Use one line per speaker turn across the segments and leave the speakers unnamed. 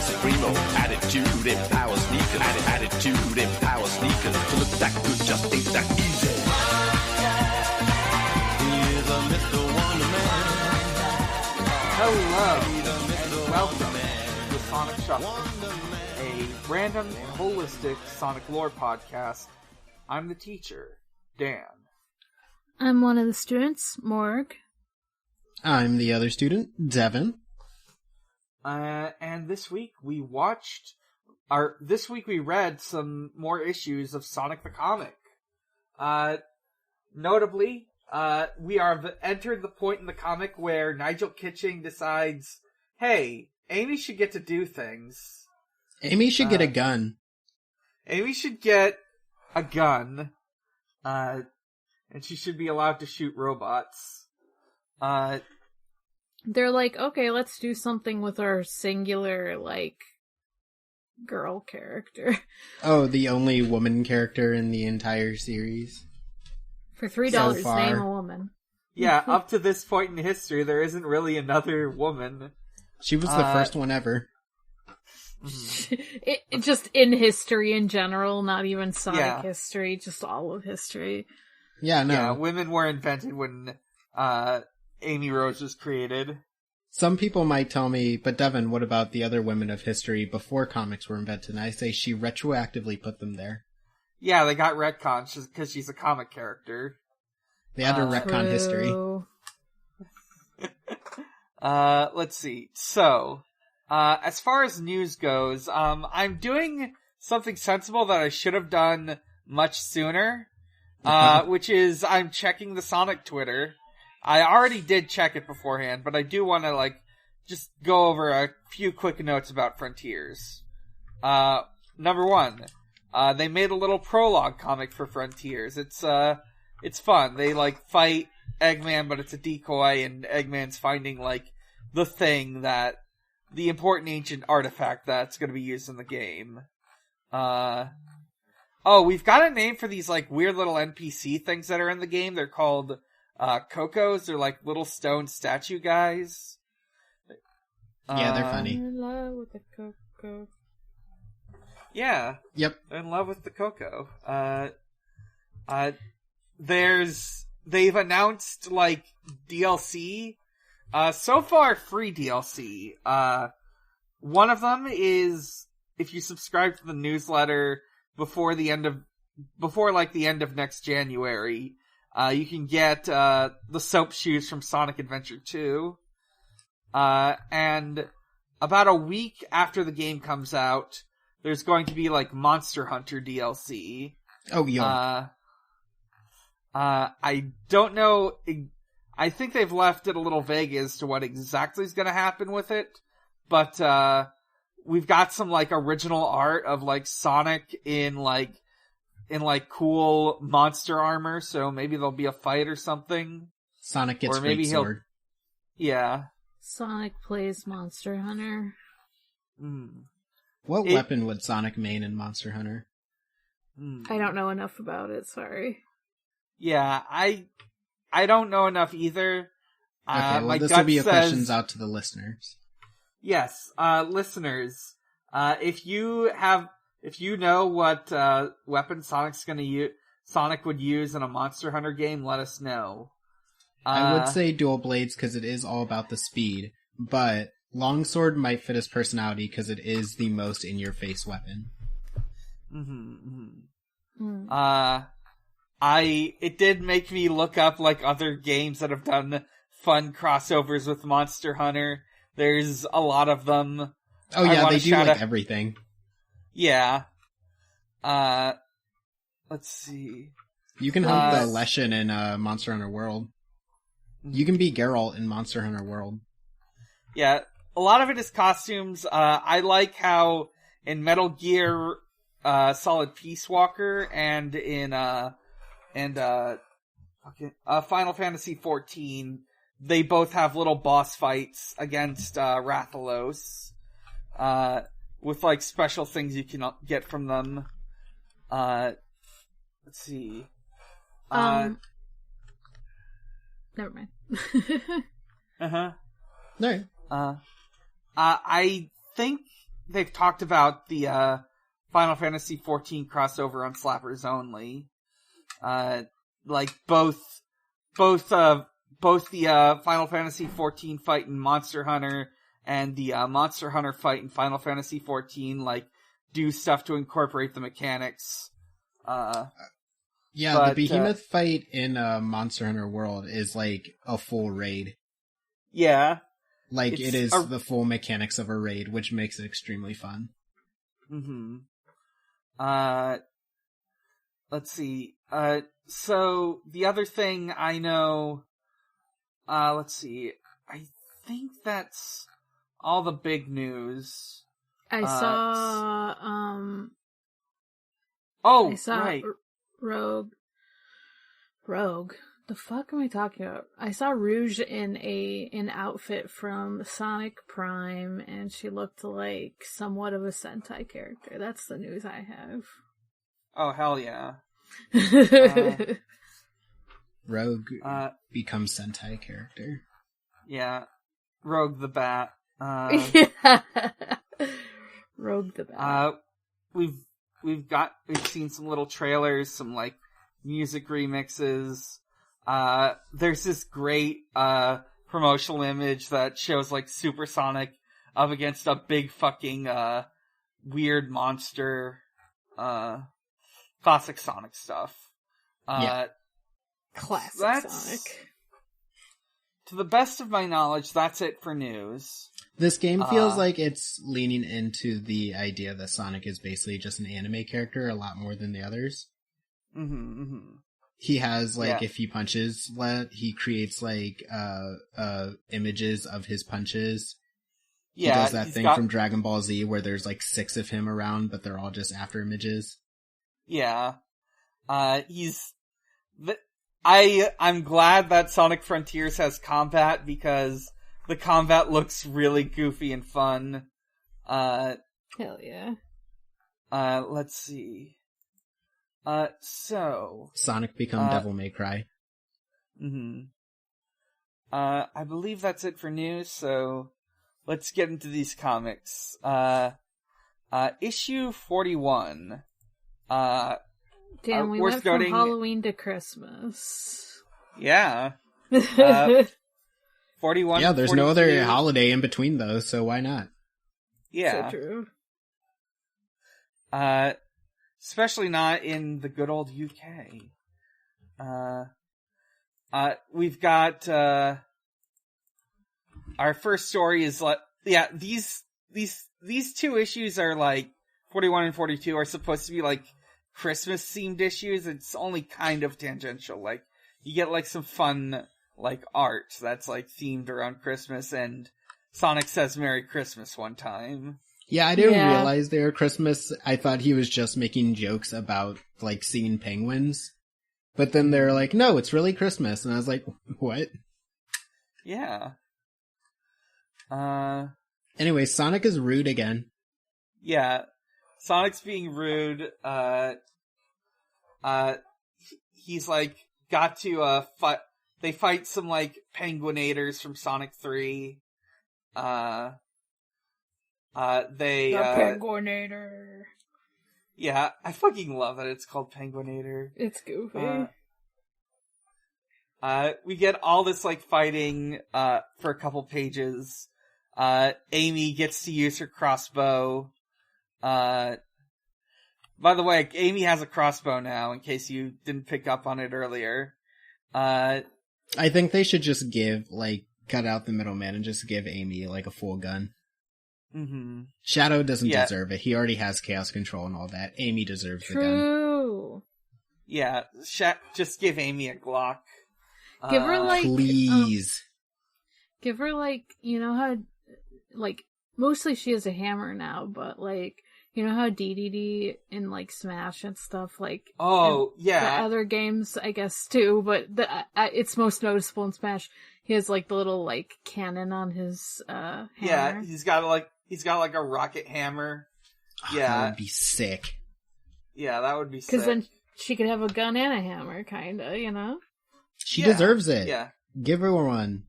Supremo. Attitude empower sneakers. Attitude empower sneakers. To look that good just ain't that easy. He's a Mr. Wonderman.
Hello, and welcome to Sonic Shuffle, a random and holistic Sonic lore podcast. I'm the teacher, Dan.
I'm one of the students, Morg.
I'm the other student, Devon.
And this week we read some more issues of Sonic the Comic. Notably, we have entered the point in the comic where Nigel Kitching decides, hey, Amy should get to do things.
Amy should get a gun.
Amy should get a gun. And she should be allowed to shoot robots.
They're like, okay, let's do something with our singular, girl character.
Oh, the only woman character in the entire series?
For $3,
So far.
name a woman.
Yeah, up to this point in history, there isn't really another woman.
She was the first one ever.
It just in history in general, not even Sonic history, just all of history.
Yeah, no.
Yeah, women were invented when Amy Rose was created.
Some people might tell me, but Devon, what about the other women of history before comics were invented? And I say she retroactively put them there.
Yeah, they got retcons because she's a comic character.
They had to retcon history.
Let's see. So, as far as news goes, I'm doing something sensible that I should have done much sooner, which is I'm checking the Sonic Twitter. I already did check it beforehand, but I do want to, just go over a few quick notes about Frontiers. Number one, they made a little prologue comic for Frontiers. It's fun. They, fight Eggman, but it's a decoy, and Eggman's finding, the thing the important ancient artifact that's gonna be used in the game. We've got a name for these, weird little NPC things that are in the game. They're called Cocos. They're little stone statue guys.
Yeah, they're funny.
I'm in love with the Coco.
Yeah.
Yep.
They're in love with the Coco. They've announced DLC. So far free DLC. One of them is if you subscribe to the newsletter before the end of next January, you can get the soap shoes from Sonic Adventure 2. And about a week after the game comes out, there's going to be Monster Hunter DLC.
Oh, yeah.
I don't know. I think they've left it a little vague as to what exactly is going to happen with it. But we've got some original art of Sonic in cool monster armor, so maybe there'll be a fight or something.
Sonic gets
or maybe
great sword.
Yeah.
Sonic plays Monster Hunter.
What weapon would Sonic main in Monster Hunter?
I don't know enough about it, sorry.
Yeah, I don't know enough either.
Okay, well,
my
this
gut
will be a
says,
questions out to the listeners.
Yes, listeners, if you know what weapon Sonic would use in a Monster Hunter game, let us know.
I would say dual blades because it is all about the speed, but longsword might fit his personality because it is the most in-your-face weapon.
It did make me look up other games that have done fun crossovers with Monster Hunter. There's a lot of them.
Oh yeah, they do everything.
Yeah. Let's see.
You can hunt the Leshen in Monster Hunter World. You can be Geralt in Monster Hunter World.
Yeah, a lot of it is costumes. I like how in Metal Gear Solid Peace Walker and in Final Fantasy XIV, they both have little boss fights against Rathalos. With special things you can get from them. Let's see.
Never mind.
Uh-huh.
No.
I think they've talked about the Final Fantasy XIV crossover on Slappers Only. Like both the Final Fantasy XIV fight in Monster Hunter and the Monster Hunter fight in Final Fantasy XIV, like, do stuff to incorporate the mechanics.
Yeah, the Behemoth fight in Monster Hunter World is like a full raid.
Yeah.
Like, it is the full mechanics of a raid, which makes it extremely fun.
Mm-hmm. Let's see. So, the other thing I know... let's see. I think that's all the big news.
I saw,
right.
Rogue. The fuck am I talking about? I saw Rouge in an outfit from Sonic Prime, and she looked like somewhat of a Sentai character. That's the news I have.
Oh, hell yeah.
Rogue becomes Sentai character.
Yeah. Rogue the Bat.
Rogue the Bat.
We've seen some little trailers, some like music remixes. There's this great promotional image that shows like Supersonic up against a big fucking weird monster. Classic Sonic stuff.
Yeah. Classic Sonic.
To the best of my knowledge, that's it for news.
This game feels like it's leaning into the idea that Sonic is basically just an anime character a lot more than the others.
Mm-hmm, mm-hmm.
He has, like, if he punches, he creates, like, images of his punches.
Yeah,
he does that thing from Dragon Ball Z where there's, like, 6 of him around, but they're all just after images.
Yeah. I'm glad that Sonic Frontiers has combat because the combat looks really goofy and fun.
Hell yeah.
Let's see. So...
Sonic become Devil May Cry.
Mm-hmm. I believe that's it for news, so let's get into these comics. Issue 41.
Damn, we went from Halloween to Christmas.
Yeah. 41.
Yeah, there's
42.
no other holiday in between those, so why not?
Yeah.
So true.
Especially not in the good old UK. We've got, our first story is like, yeah, these 2 issues are like, 41 and 42 are supposed to be like Christmas themed issues. It's only kind of tangential. Like, you get like some fun, like, art that's like themed around Christmas, and Sonic says Merry Christmas one time.
Yeah, I didn't realize they were Christmas. I thought he was just making jokes about, like, seeing penguins. But then they're like, no, it's really Christmas. And I was like, what?
Yeah.
Anyway, Sonic is rude again.
Yeah. Sonic's being rude. He's, like, got to, fight. They fight some, like, penguinators from Sonic 3. The
Penguinator.
Yeah, I fucking love that it's called Penguinator.
It's goofy.
We get all this, like, fighting, for a couple pages. Amy gets to use her crossbow. By the way, Amy has a crossbow now, in case you didn't pick up on it earlier.
I think they should just cut out the middleman and just give Amy, like, a full gun.
Mm-hmm.
Shadow doesn't deserve it. He already has chaos control and all that. Amy deserves the gun.
True.
Yeah, just give Amy a Glock.
Give her, like...
Please.
Give her, like, you know how... Like, mostly she has a hammer now, but, like, you know how DDD in, like, Smash and stuff, like...
Oh, yeah.
The other games, I guess, too, but it's most noticeable in Smash. He has, like, the little, like, cannon on his, hammer.
Yeah, he's got a rocket hammer.
Oh,
Yeah.
That would be sick.
Yeah, that would be sick.
Because then she could have a gun and a hammer, kinda, you know?
She deserves it.
Yeah.
Give her one.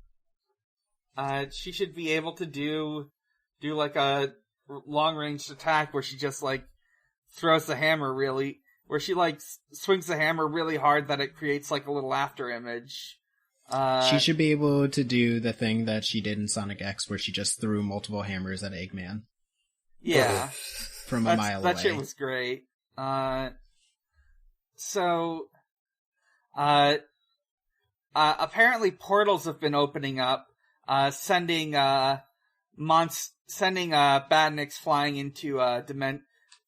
She should be able to do like a long-range attack where she just, like, throws the hammer where she, like, swings the hammer really hard that it creates, like, a little after image.
She should be able to do the thing that she did in Sonic X where she just threw multiple hammers at Eggman.
Yeah.
From a mile away.
That shit was great. Apparently portals have been opening up, sending badniks flying into,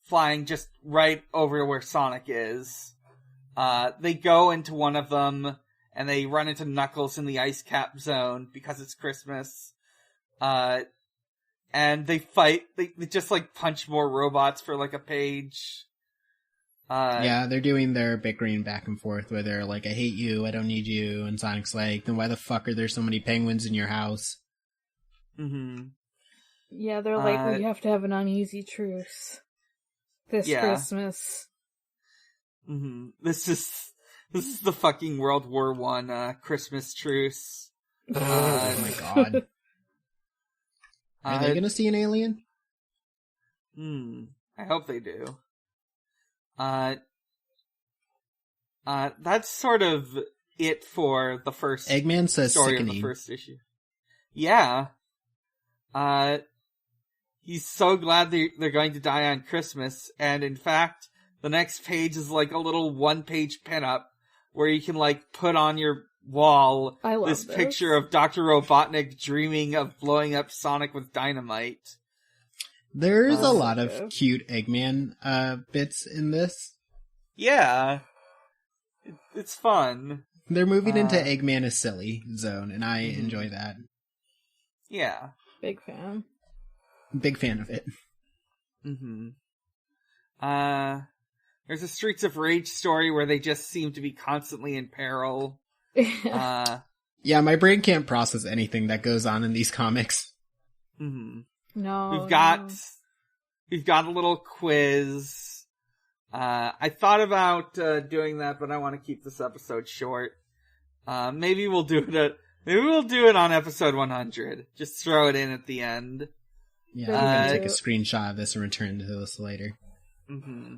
flying just right over where Sonic is. They go into one of them, and they run into Knuckles in the ice cap zone because it's Christmas. And they fight, they just like punch more robots for like a page.
Yeah, they're doing their bickering back and forth where they're like, I hate you, I don't need you, and Sonic's like, then why the fuck are there so many penguins in your house?
Mm-hmm.
Yeah, they're like, we have to have an uneasy truce this Christmas.
Mm-hmm. This is the fucking World War I Christmas truce.
Oh my god. Are they gonna see an alien?
I hope they do. That's sort of it for the first
Eggman says
story
sickening.
of the first issue. Yeah. He's so glad they're going to die on Christmas, and in fact, the next page is like a little one-page pinup where you can like put on your wall this picture of Dr. Robotnik dreaming of blowing up Sonic with dynamite.
There's a lot of cute Eggman bits in this.
Yeah. It's fun.
They're moving into Eggman is silly zone, and I enjoy that.
Yeah.
Big fan.
Big fan of it.
Mm-hmm. There's a Streets of Rage story where they just seem to be constantly in peril.
Yeah, my brain can't process anything that goes on in these comics.
Mm-hmm.
No.
We've got a little quiz. I thought about doing that, but I want to keep this episode short. Maybe we'll do it on episode 100. Just throw it in at the end.
Yeah, I'm gonna take a screenshot of this and return to this later.
Mm-hmm.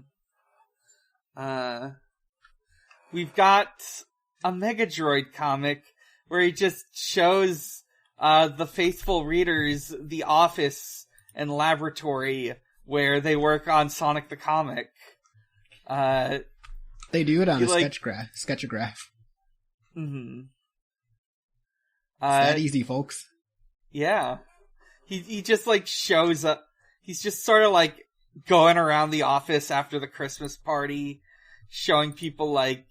We've got a Megadroid comic where he just shows the faithful readers the office and laboratory where they work on Sonic the Comic.
They do it on a sketchograph.
Mm-hmm.
It's that easy, folks.
Yeah. He just like shows up. He's just sort of like going around the office after the Christmas party, showing people like,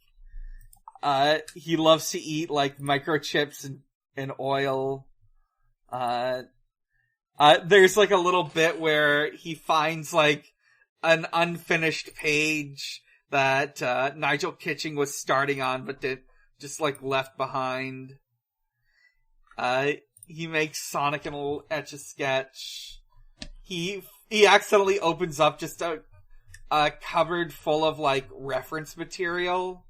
he loves to eat like microchips and oil. There's like a little bit where he finds like an unfinished page that, Nigel Kitching was starting on, but just like left behind. He makes Sonic in a little Etch-a-Sketch. He accidentally opens up just a cupboard full of like reference material.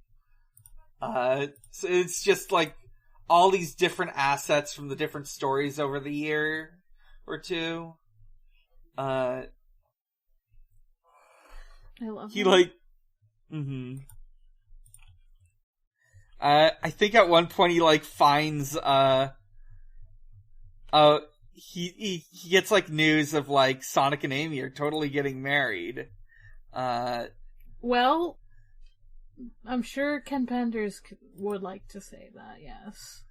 So it's just like all these different assets from the different stories over the year or two.
I love
he
him.
like, I think at one point he like finds, he gets like news of like Sonic and Amy are totally getting married.
Well, I'm sure Ken Penders would like to say that, yes.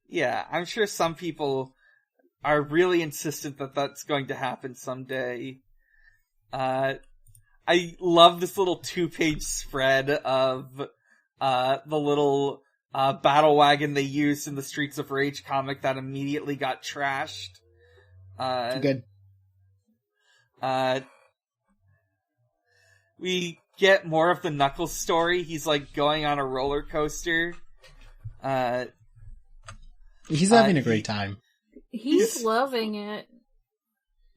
Yeah, I'm sure some people are really insistent that that's going to happen someday. I love this little 2-page spread of the little battle wagon they used in the Streets of Rage comic that immediately got trashed.
Good.
We get more of the Knuckles story. He's like going on a roller coaster.
He's having a great time.
He's loving it.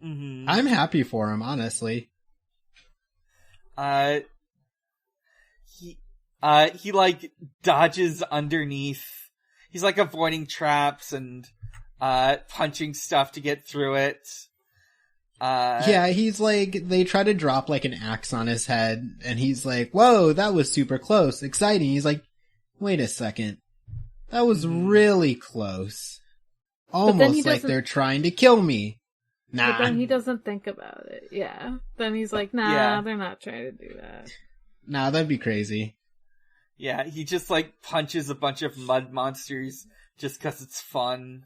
Mm-hmm.
I'm happy for him, honestly.
He like dodges underneath. He's like avoiding traps and punching stuff to get through it.
Yeah, he's like, they try to drop like an axe on his head, and he's like, whoa, that was super close, exciting. He's like, wait a second, that was really close. Almost like they're trying to kill me. Nah.
But then he doesn't think about it. Yeah. Then he's like, nah, they're not trying to do that.
Nah, that'd be crazy.
Yeah, he just like punches a bunch of mud monsters just because it's fun.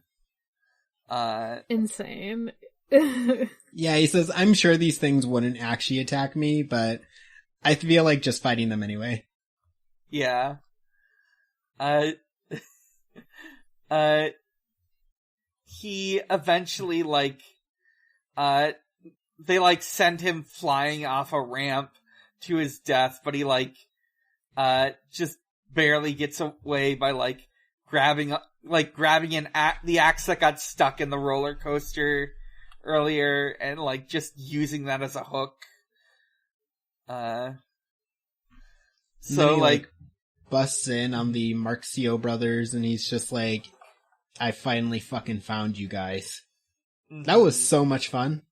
Insane.
Yeah, he says, I'm sure these things wouldn't actually attack me, but I feel like just fighting them anyway.
Yeah. He eventually, like, they, like, send him flying off a ramp to his death, but he, like, just barely gets away by, like, grabbing the axe that got stuck in the roller coaster earlier, and, like, just using that as a hook. So, like,
busts in on the Marxio brothers, and he's just like, I finally fucking found you guys. Mm-hmm. That was so much fun.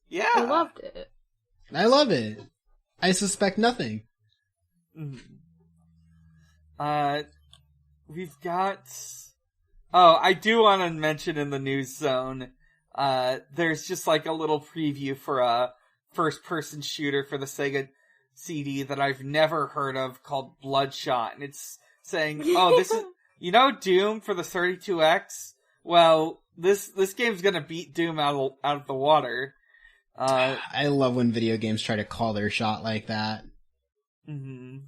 Yeah.
I loved it.
I love it. I suspect nothing.
Mm-hmm. We've got... Oh, I do want to mention in the news zone, there's just like a little preview for a first-person shooter for the Sega CD that I've never heard of called Bloodshot, and it's saying, oh, this is, you know, Doom for the 32X? Well, this game's gonna beat Doom out of the water.
I love when video games try to call their shot like that.
Mm-hmm.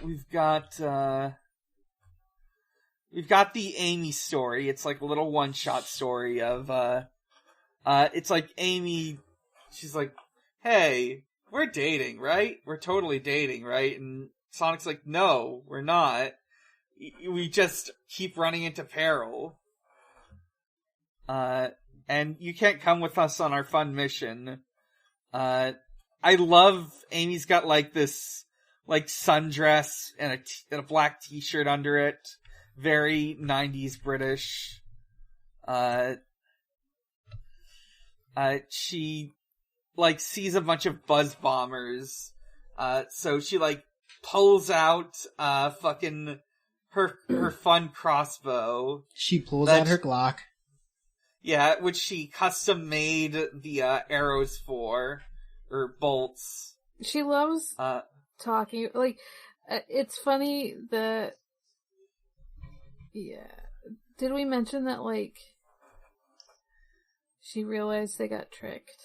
We've got the Amy story. It's like a little one-shot story of, it's like Amy, she's like, hey, we're dating, right? We're totally dating, right? And Sonic's like, no, we're not. We just keep running into peril. And you can't come with us on our fun mission. I love Amy's got like this, like sundress and a black t-shirt under it. Very 90s British. She like sees a bunch of buzz bombers. So she like pulls out, fucking her fun crossbow.
She pulls out her Glock.
Yeah, which she custom made the, arrows for. Or bolts.
She loves talking. Like, it's funny that... Yeah. Did we mention that, like, she realized they got tricked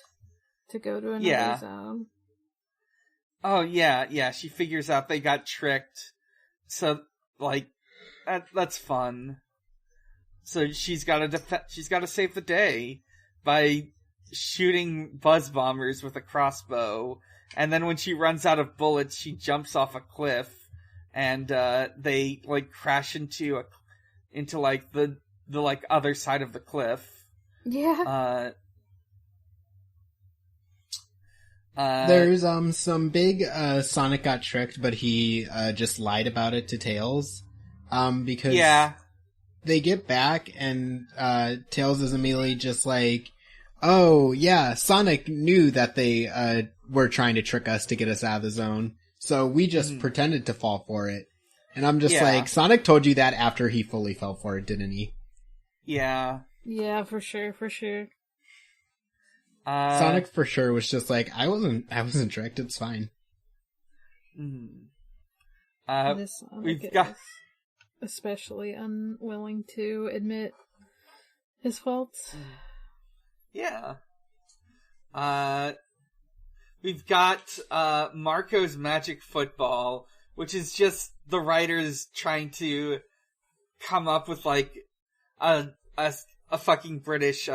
to go to another zone?
Oh, yeah, she figures out they got tricked. So, like, that's fun. So she's gotta save the day by shooting buzz bombers with a crossbow, and then when she runs out of bullets, she jumps off a cliff, and they like crash into like the like other side of the cliff.
Yeah.
There's some big Sonic got tricked, but he just lied about it to Tails. Because they get back and Tails is immediately just like, oh yeah, Sonic knew that they were trying to trick us to get us out of the zone, so we just pretended to fall for it. And I'm just like, Sonic told you that after he fully fell for it, didn't he?
Yeah.
Yeah, for sure.
Sonic for sure was just like, I wasn't tricked, it's fine.
This Sonic is especially unwilling to admit his faults.
Yeah. We've got Marco's Magic Football, which is just the writers trying to come up with like a fucking British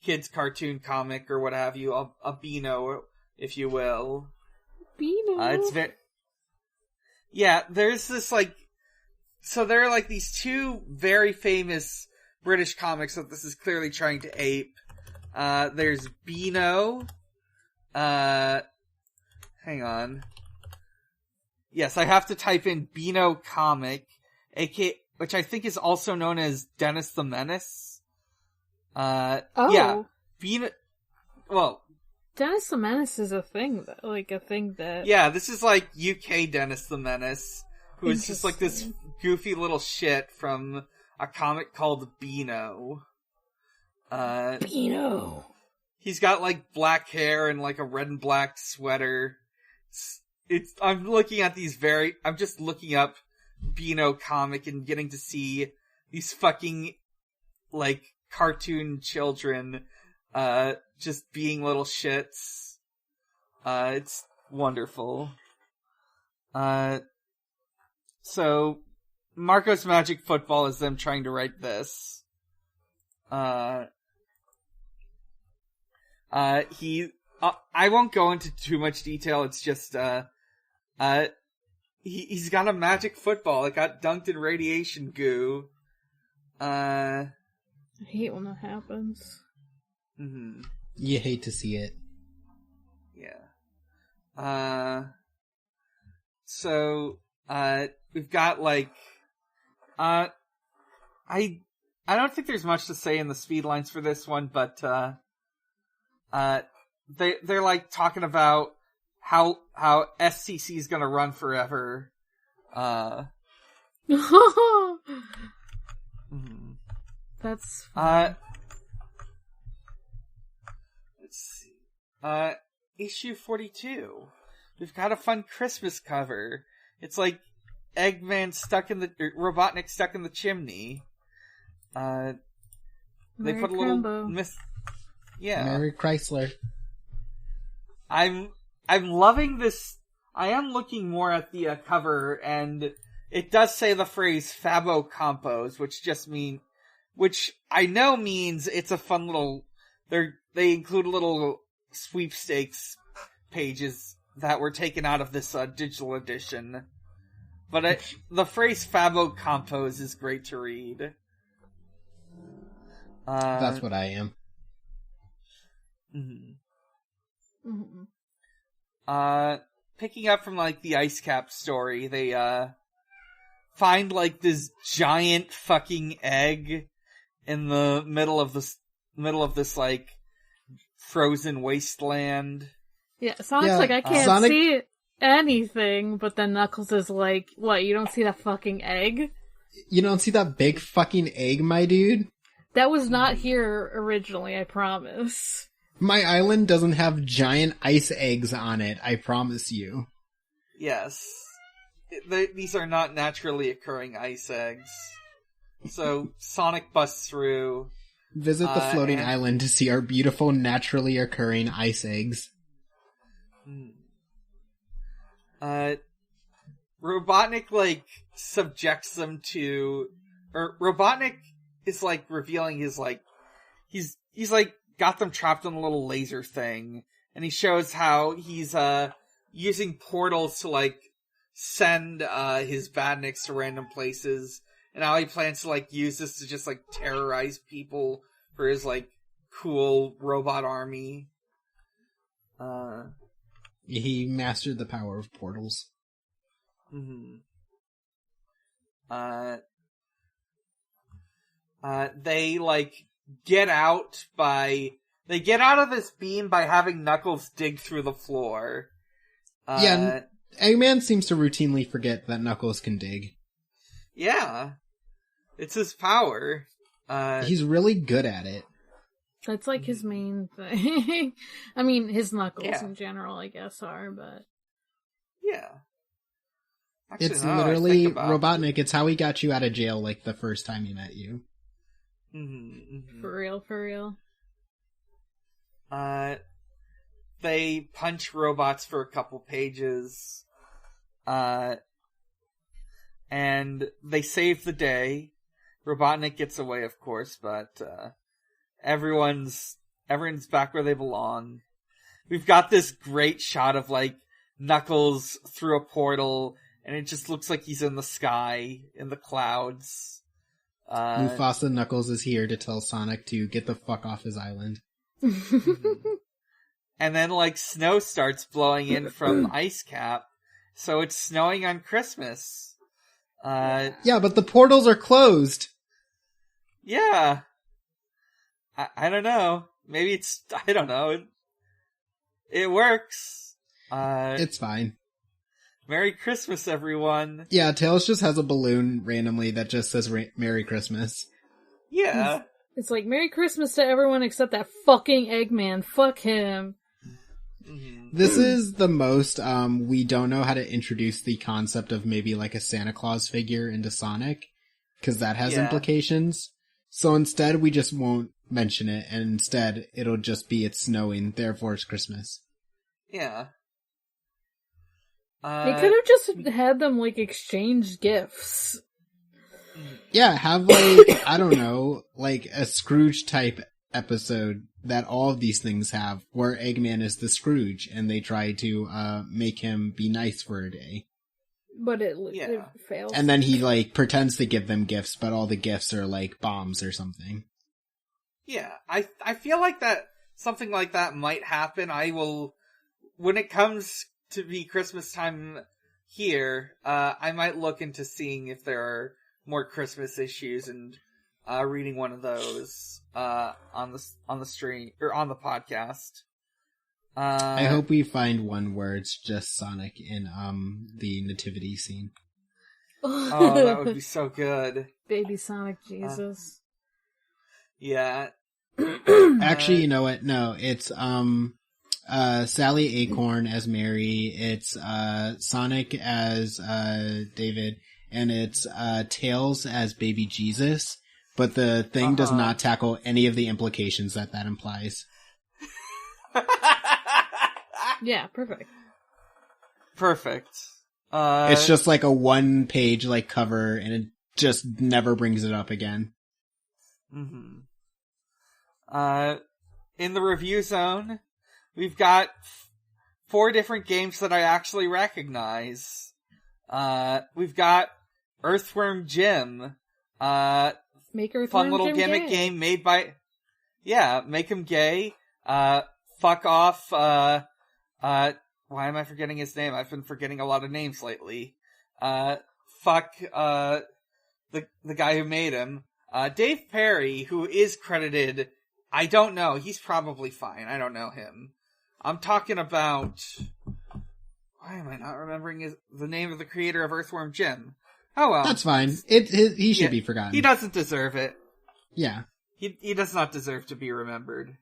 kids cartoon comic or what have you, a Beano, if you will.
Beano.
It's very. Yeah, there's this like. So there are like these two very famous British comics that this is clearly trying to ape. There's Beano. Hang on. Yes, I have to type in Beano comic, which I think is also known as Dennis the Menace. Yeah. Well...
Dennis the Menace is a thing, that...
Yeah, this is like UK Dennis the Menace, who is just like this goofy little shit from a comic called Beano.
Beano!
He's got like black hair and like a red and black sweater. I'm just looking up Beano comic and getting to see these fucking, like, cartoon children, just being little shits. It's wonderful. So, Marco's Magic Football is them trying to write this. I won't go into too much detail, it's just, he's got a magic football, it got dunked in radiation goo.
I hate when that happens.
Mm-hmm.
You hate to see it.
Yeah. So, we've got, like, I don't think there's much to say in the speed lines for this one, but, they're like talking about how SCC is gonna run forever.
That's fun.
Let's see. Issue 42. We've got a fun Christmas cover. It's like Eggman Robotnik stuck in the chimney. They
Merry
put a little
Crimbo.
Yeah.
Merry Chrysler.
I'm loving this. I am looking more at the cover, and it does say the phrase Fabo Compos, which I know means it's a fun little. They include little sweepstakes pages that were taken out of this digital edition. But the phrase Fabo Compos is great to read.
That's what I am.
Mm-hmm. Mm-hmm. Picking up from like the Ice Cap story, they find like this giant fucking egg in the middle of this like frozen wasteland.
Yeah, Sonic's like, I can't see anything, but then Knuckles is like, what, you don't see that fucking egg?
You don't see that big fucking egg, my dude?
That was not here originally, I promise.
My island doesn't have giant ice eggs on it, I promise you.
Yes. These are not naturally occurring ice eggs. So, Sonic busts through.
Visit the floating island to see our beautiful, naturally occurring ice eggs.
Robotnik, like, subjects them to... Or, Robotnik is, like, revealing his, like... He's like, got them trapped in a little laser thing. And he shows how he's, using portals to, like, send, his badniks to random places. And how he plans to, like, use this to just, like, terrorize people for his, like, cool robot army.
He mastered the power of portals.
Mm-hmm. They, like, get out of this beam by having Knuckles dig through the floor.
Yeah, Eggman seems to routinely forget that Knuckles can dig.
Yeah. It's his power.
He's really good at it.
That's like his main thing. I mean, his Knuckles in general, I guess, are, but...
Yeah. Actually,
it's literally Robotnik. It's how he got you out of jail, like, the first time he met you.
Mm-hmm, mm-hmm.
For real.
They punch robots for a couple pages. And they save the day. Robotnik gets away, of course, but, everyone's back where they belong. We've got this great shot of, like, Knuckles through a portal, and it just looks like he's in the sky, in the clouds.
Mufasa Knuckles is here to tell Sonic to get the fuck off his island.
And then, like, snow starts blowing in from Ice Cap, so it's snowing on Christmas.
Yeah, but the portals are closed!
Yeah. I don't know. Maybe it's, I don't know. It works.
It's fine.
Merry Christmas, everyone.
Yeah, Tails just has a balloon randomly that just says Merry Christmas.
Yeah.
It's like, Merry Christmas to everyone except that fucking Eggman. Fuck him.
This is the most, we don't know how to introduce the concept of maybe like a Santa Claus figure into Sonic, because that has implications. So instead, we just won't mention it, and instead, it'll just be it's snowing, therefore it's Christmas.
Yeah.
They could have just had them, like, exchange gifts.
Yeah, have, like, I don't know, like a Scrooge-type episode that all of these things have, where Eggman is the Scrooge, and they try to make him be nice for a day.
But it fails.
And then he, like, pretends to give them gifts, but all the gifts are, like, bombs or something.
Yeah, I feel like that something like that might happen. I will, when it comes to be Christmas time here, I might look into seeing if there are more Christmas issues and reading one of those on the stream or on the podcast.
I hope we find one where it's just Sonic in the nativity scene.
Oh, that would be so good.
Baby Sonic Jesus.
Yeah.
Actually, you know what? No, it's Sally Acorn as Mary, it's Sonic as David, and it's Tails as Baby Jesus, but the thing does not tackle any of the implications that implies.
Yeah, perfect.
Perfect.
It's just like a 1-page like cover, and it just never brings it up again.
Mm-hmm. In the review zone, we've got 4 different games that I actually recognize. We've got Earthworm Jim.
Make Earthworm
fun little
Jim
gimmick
gay.
game made by, make him gay. Fuck off, why am I forgetting his name? I've been forgetting a lot of names lately. Fuck, the guy who made him. Dave Perry, who is credited, I don't know, he's probably fine, I don't know him. I'm talking about, why am I not remembering the name of the creator of Earthworm Jim? Oh well.
That's fine. He should be forgotten.
He doesn't deserve it.
Yeah.
He does not deserve to be remembered.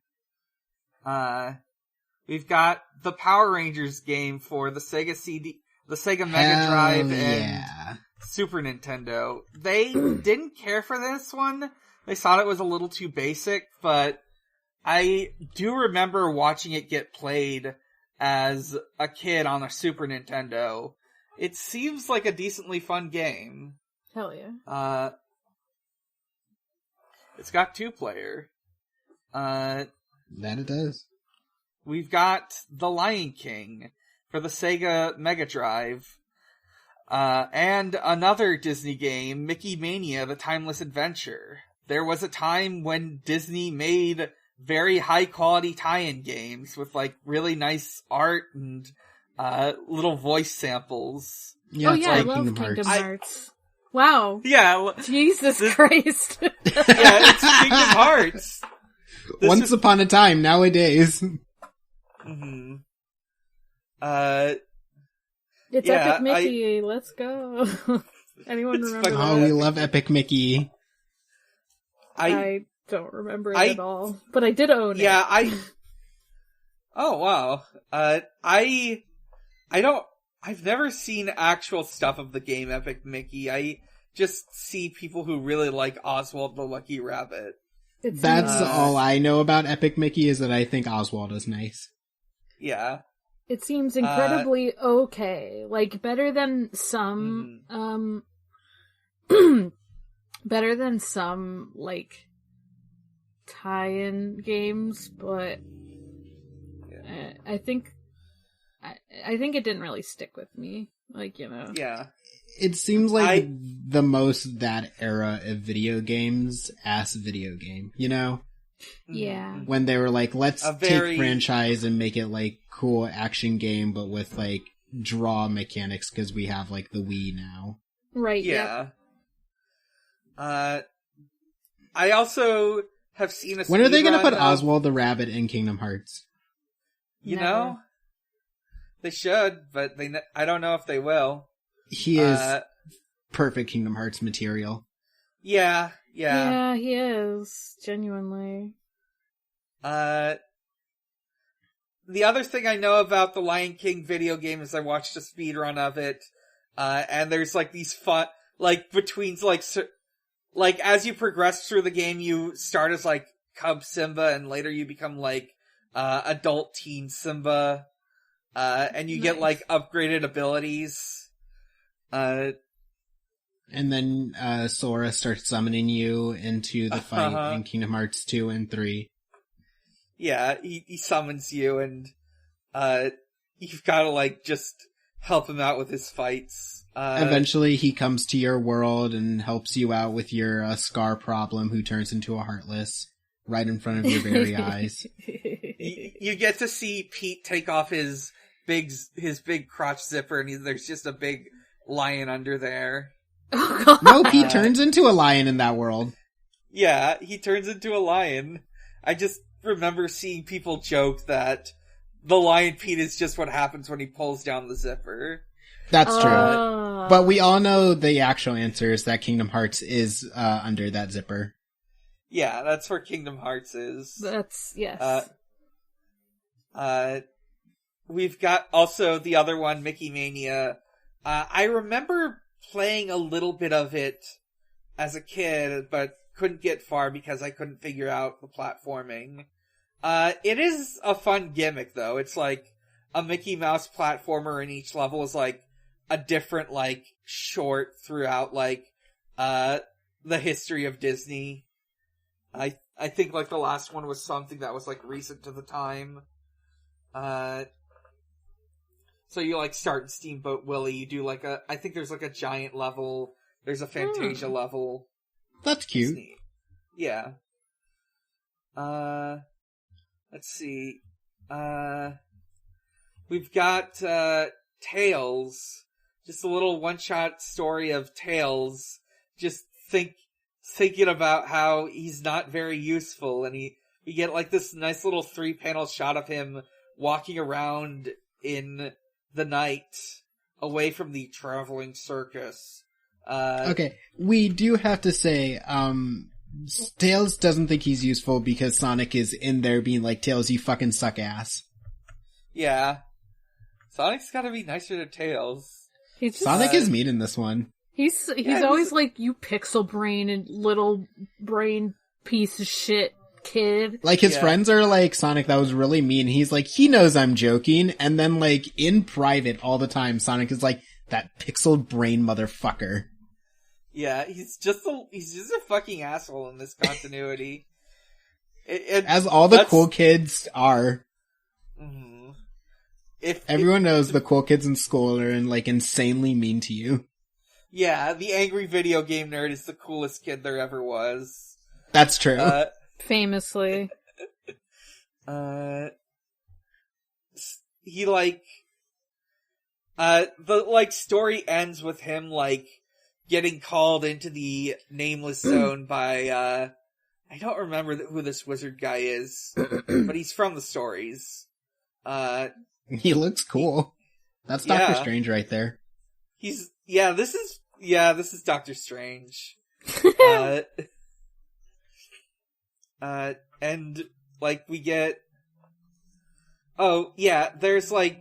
We've got the Power Rangers game for the Sega Mega Drive and Super Nintendo. They didn't care for this one. They thought it was a little too basic, but I do remember watching it get played as a kid on a Super Nintendo. It seems like a decently fun game.
Hell yeah.
It's got 2-player.
That it does.
We've got The Lion King for the Sega Mega Drive. And another Disney game, Mickey Mania, The Timeless Adventure. There was a time when Disney made very high quality tie-in games with like really nice art and little voice samples.
Yeah, I love Kingdom Hearts. Wow.
Yeah.
Jesus Christ.
Yeah, it's Kingdom Hearts.
Once upon a time, nowadays.
Mm-hmm.
It's Epic Mickey. Let's go. Anyone remember that?
Oh, we love Epic Mickey.
I don't remember it at all, but I did own it.
Yeah, Oh, wow. I've never seen actual stuff of the game Epic Mickey. I just see people who really like Oswald the Lucky Rabbit.
That's all I know about Epic Mickey, is that I think Oswald is nice.
Yeah.
It seems incredibly okay. Like, better than some, better than some, like, tie-in games, but I think it didn't really stick with me. Like, you know.
Yeah.
It seems like the most that era of video games as video game, you know?
Yeah.
When they were like, let's take franchise and make it like cool action game, but with like draw mechanics because we have like the Wii now.
Right.
Yeah. I also have seen a
When are they
going to
put Oswald the Rabbit in Kingdom Hearts?
You know? They should, but I don't know if they will.
He is perfect Kingdom Hearts material.
Yeah.
Yeah, he is. Genuinely.
The other thing I know about the Lion King video game is I watched a speedrun of it, and there's like these fun, like between like as you progress through the game, you start as like Cub Simba, and later you become like adult teen Simba, and you get like upgraded abilities.
And then Sora starts summoning you into the fight in Kingdom Hearts 2 and 3.
Yeah, he summons you, and you've got to like just help him out with his fights.
Eventually he comes to your world and helps you out with your Scar problem, who turns into a Heartless right in front of your very eyes.
You get to see Pete take off his big crotch zipper, and there's just a big lion under there.
No, Pete turns into a lion in that world.
Yeah, he turns into a lion. I just remember seeing people joke that the Lion Pete is just what happens when he pulls down the zipper.
That's true. But we all know the actual answer is that Kingdom Hearts is under that zipper.
Yeah, that's where Kingdom Hearts is.
Yes.
We've got also the other one, Mickey Mania. I remember playing a little bit of it as a kid, but couldn't get far because I couldn't figure out the platforming. It is a fun gimmick, though. It's like a Mickey Mouse platformer, and each level is like a different, like, short throughout, like, the history of Disney. I think, like, the last one was something that was, like, recent to the time. So you, like, start in Steamboat Willie, you do, like, I think there's, like, a giant level, there's a Fantasia level.
That's cute.
Yeah. Let's see. We've got, Tails. Just a little one-shot story of Tails. Just thinking about how he's not very useful, and we get, like, this nice little 3-panel shot of him walking around in the night, away from the traveling circus.
Okay, we do have to say, Tails doesn't think he's useful because Sonic is in there being like, Tails, you fucking suck ass.
Yeah. Sonic's gotta be nicer to Tails.
Sonic is mean in this one.
He's always like, you pixel brain and little brain piece of shit kid.
Like, his friends are like, Sonic, that was really mean. He's like, he knows I'm joking. And then, like, in private all the time, Sonic is like, that pixel brain motherfucker.
Yeah, he's just a fucking asshole in this continuity.
As all the cool kids are.
Mm-hmm.
Everyone knows the cool kids in school are like insanely mean to you.
Yeah, the angry video game nerd is the coolest kid there ever was.
That's true.
Famously.
He like, the like story ends with him like getting called into the nameless zone by, I don't remember who this wizard guy is, but he's from the stories.
He looks cool. That's Doctor Strange right there.
This is Doctor Strange. And like we get, there's like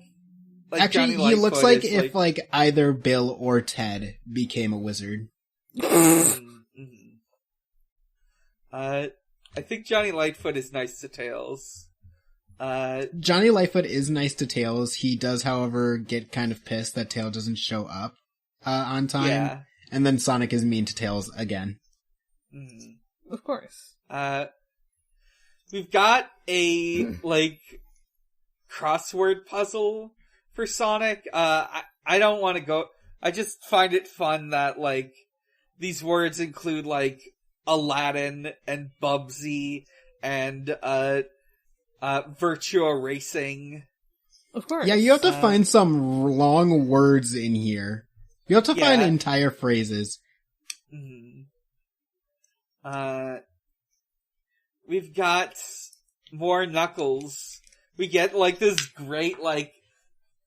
actually, he looks like if like either Bill or Ted became a wizard.
I think Johnny Lightfoot is nice to Tails.
Johnny Lightfoot is nice to Tails. He does, however, get kind of pissed that Tails doesn't show up on time. Yeah. And then Sonic is mean to Tails again.
Of course.
We've got a, like, crossword puzzle for Sonic. I don't want to go... I just find it fun that, like, these words include, like, Aladdin and Bubsy and, Virtua Racing.
Of course.
Yeah, you have to find some long words in here. You have to find entire phrases.
we've got more Knuckles. We get, like, this great, like,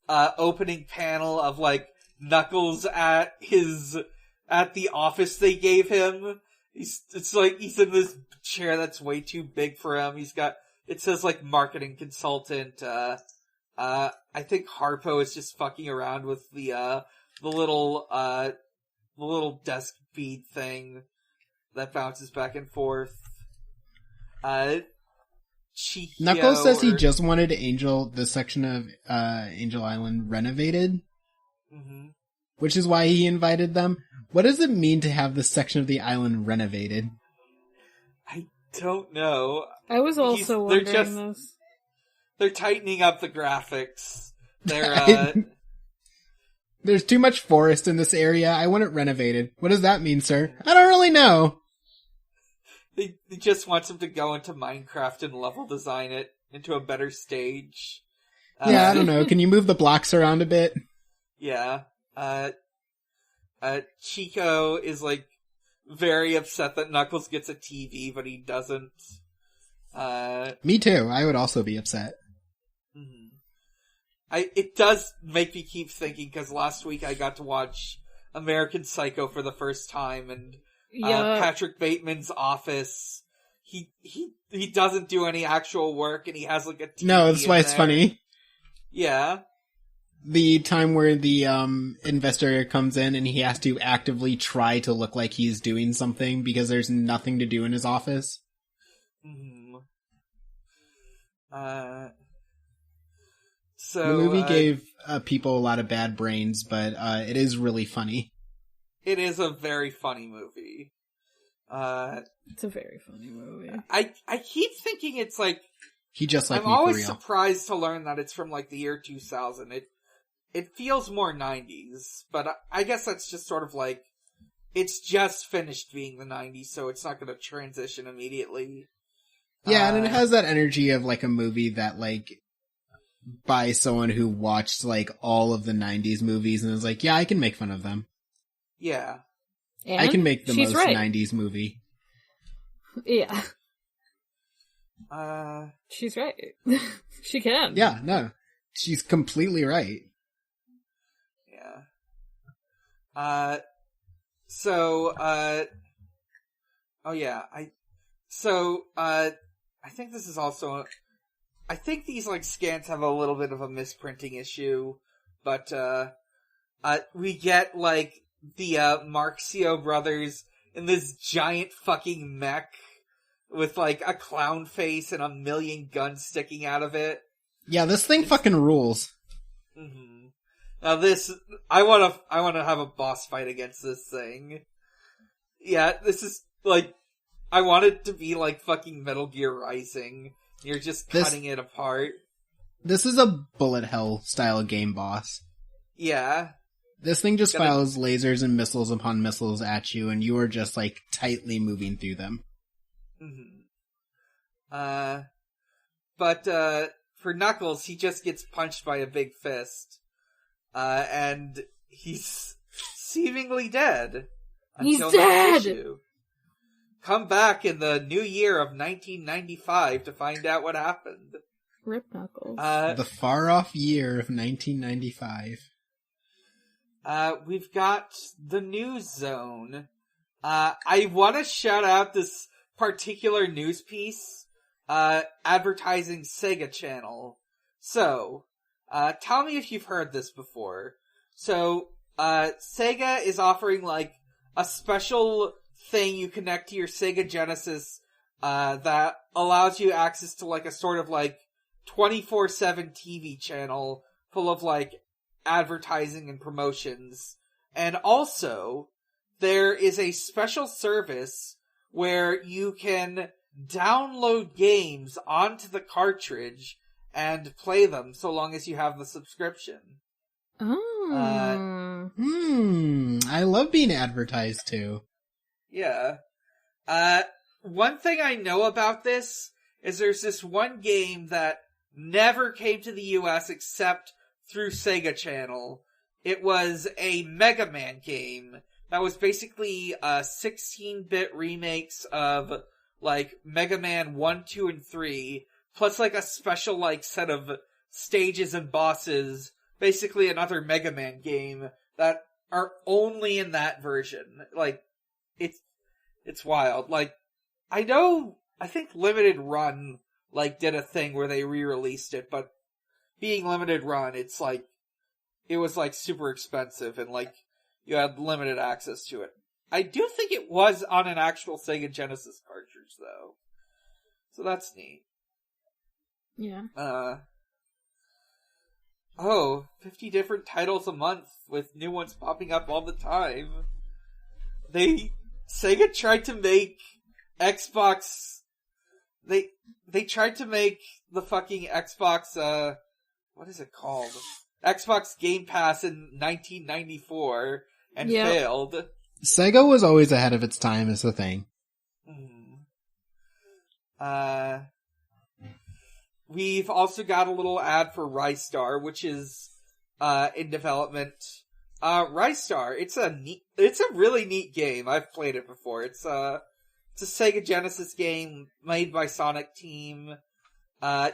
opening panel of, like, Knuckles at the office they gave him. It's like he's in this chair that's way too big for him. It says, like, marketing consultant. I think Harpo is just fucking around with the little desk bead thing that bounces back and forth.
Knuckles says he just wanted this section of Angel Island renovated, which is why he invited them. What does it mean to have this section of the island renovated?
I don't know.
I was also wondering this.
They're tightening up the graphics.
There's too much forest in this area. I want it renovated. What does that mean, sir? I don't really know.
They just want them to go into Minecraft and level design it into a better stage.
Yeah, I don't know. Can you move the blocks around a bit?
Yeah. Chico is, like, very upset that Knuckles gets a TV, but he doesn't.
Me too. I would also be upset.
It does make me keep thinking, because last week I got to watch American Psycho for the first time, and Patrick Bateman's office, he doesn't do any actual work, and he has, like, a TV.
No, that's why it's funny.
Yeah.
The time where the investigator comes in and he has to actively try to look like he's doing something because there's nothing to do in his office.
So
the movie gave people a lot of bad brains, but it is really funny.
It is a very funny movie.
It's a very funny movie.
I keep thinking it's like...
I'm
always surprised to learn that it's from, like, the year 2000. It feels more 90s, but I guess that's just sort of like... It's just finished being the 90s, so it's not going to transition immediately.
Yeah, and it has that energy of, like, a movie that, like, by someone who watched, like, all of the 90s movies and is like, yeah, I can make fun of them.
Yeah.
And
I can make the most 90s movie.
Yeah. She's right. She can.
Yeah, no. She's completely right.
Yeah. I think this is also... I think these, like, scans have a little bit of a misprinting issue, but, we get, like, the, Marxio brothers in this giant fucking mech with, like, a clown face and a million guns sticking out of it.
Yeah, this thing fucking rules.
Now I wanna have a boss fight against this thing. Yeah, this is, like, I want it to be like fucking Metal Gear Rising. You're just cutting it apart.
This is a bullet hell style game boss.
Yeah.
This thing just fires lasers and missiles upon missiles at you, and you are just, like, tightly moving through them.
But for Knuckles, he just gets punched by a big fist. And he's seemingly dead.
He's dead!
Come back in the new year of 1995 to find out what happened.
Rip Knuckles.
The far-off year of 1995.
We've got the news zone. I want to shout out this particular news piece, advertising Sega Channel. So, tell me if you've heard this before. So, Sega is offering, like, a special thing you connect to your Sega Genesis, that allows you access to, like, a sort of, like, 24/7 TV channel full of, like, advertising and promotions. And also, there is a special service where you can download games onto the cartridge and play them so long as you have the subscription.
Oh.
I love being advertised to.
Yeah. One thing I know about this is there's this one game that never came to the US except through Sega Channel. It was a Mega Man game that was basically 16-bit remakes of like Mega Man 1, 2, and 3, plus like a special like set of stages and bosses, basically another Mega Man game that are only in that version. Like, it's wild. Like, I think Limited Run, like, did a thing where they re-released it, but being Limited Run, it's like, it was like super expensive and like, you had limited access to it. I do think it was on an actual Sega Genesis cartridge, though. So that's neat.
Yeah.
50 different titles a month with new ones popping up all the time. Sega tried to make Xbox... They tried to make the fucking Xbox, what is it called? Xbox Game Pass in 1994 and failed.
Sega was always ahead of its time is the thing.
We've also got a little ad for Rystar, which is in development. Rystar, it's a really neat game. I've played it before. It's a Sega Genesis game made by Sonic Team.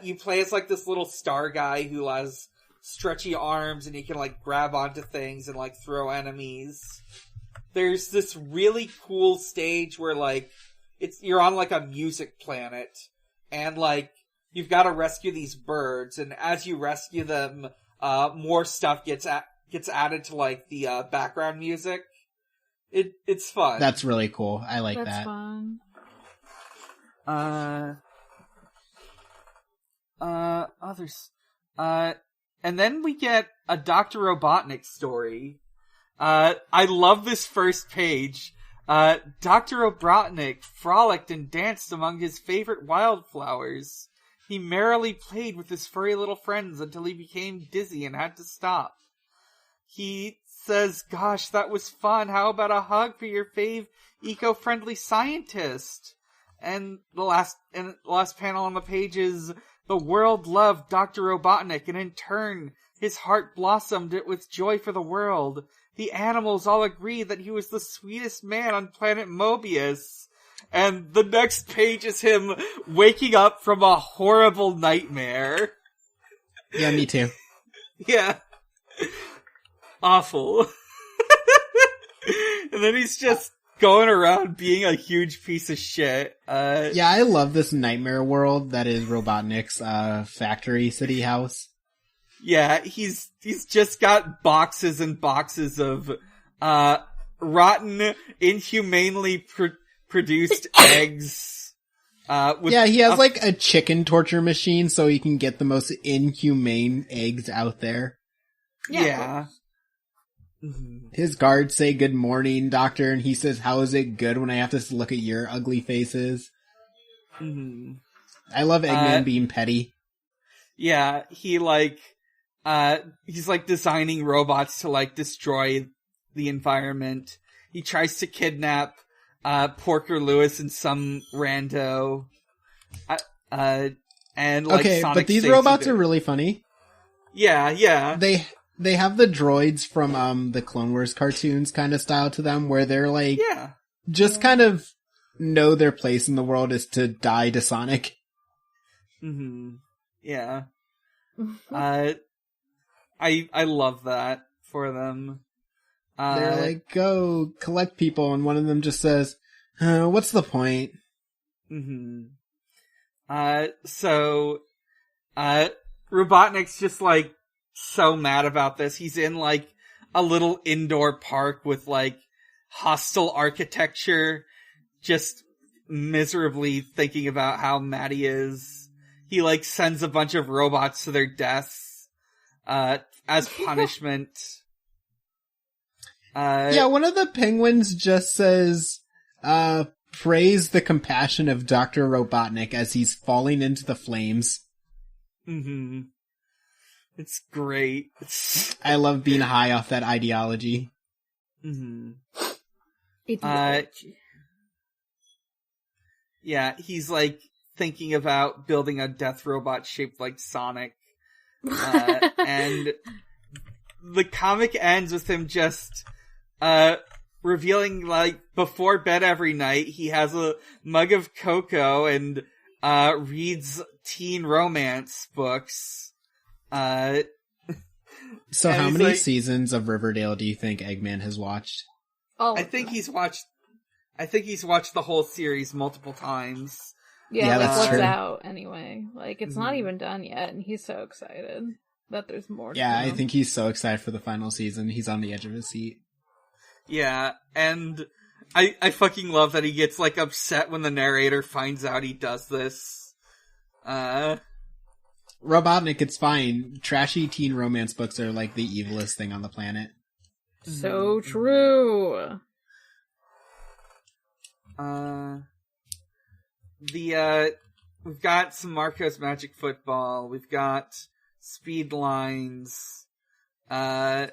You play as like this little star guy who has stretchy arms and he can like grab onto things and like throw enemies. There's this really cool stage where like you're on like a music planet and like you've got to rescue these birds, and as you rescue them, more stuff gets added to like the background music. It's fun.
That's really cool. I like that.
That's fun.
Others. And then we get a Dr. Robotnik story. I love this first page. Dr. Robotnik frolicked and danced among his favorite wildflowers. He merrily played with his furry little friends until he became dizzy and had to stop. He says, "Gosh, that was fun. How about a hug for your fave eco-friendly scientist?" And the last panel on the page is, "The world loved Dr. Robotnik, and in turn, his heart blossomed with joy for the world. The animals all agreed that he was the sweetest man on planet Mobius." And the next page is him waking up from a horrible nightmare.
Yeah, me too.
Yeah. Awful. And then he's just going around being a huge piece of shit.
Yeah, I love this nightmare world that is Robotnik's factory city house.
Yeah, he's just got boxes and boxes of rotten, inhumanely produced eggs.
He has like a chicken torture machine so he can get the most inhumane eggs out there.
Yeah.
His guards say, "Good morning, doctor," and he says, "How is it good when I have to look at your ugly faces?" I love Eggman being petty.
Yeah, he's like designing robots to like destroy the environment. He tries to kidnap Porker Lewis and some rando. And like
okay,
Sonic
but these robots are really funny.
Yeah.
They have the droids from the Clone Wars cartoons kind of style to them, where they're like, just kind of know their place in the world is to die to Sonic.
Yeah. I love that for them.
They're like, go collect people, and one of them just says, "What's the point?"
So Robotnik's just like so mad about this. He's in like a little indoor park with like hostile architecture, just miserably thinking about how mad he is. He like sends a bunch of robots to their deaths as punishment.
One of the penguins just says, "Praise the compassion of Dr. Robotnik as he's falling into the flames."
It's great.
I love being high off that ideology.
Yeah, he's like thinking about building a death robot shaped like Sonic. And the comic ends with him just revealing, like, before bed every night, he has a mug of cocoa and, reads teen romance books.
So how many seasons of Riverdale do you think Eggman has watched?
Oh,
I think he's watched the whole series multiple times.
Yeah, like what's out anyway. Like, it's not even done yet, and he's so excited that there's more.
Yeah, I think he's so excited for the final season. He's on the edge of his seat.
Yeah, and I fucking love that he gets, like, upset when the narrator finds out he does this.
Robotnik, it's fine. Trashy teen romance books are, like, the evilest thing on the planet.
So true.
We've got some Marco's Magic Football. We've got Speed Lines. Someone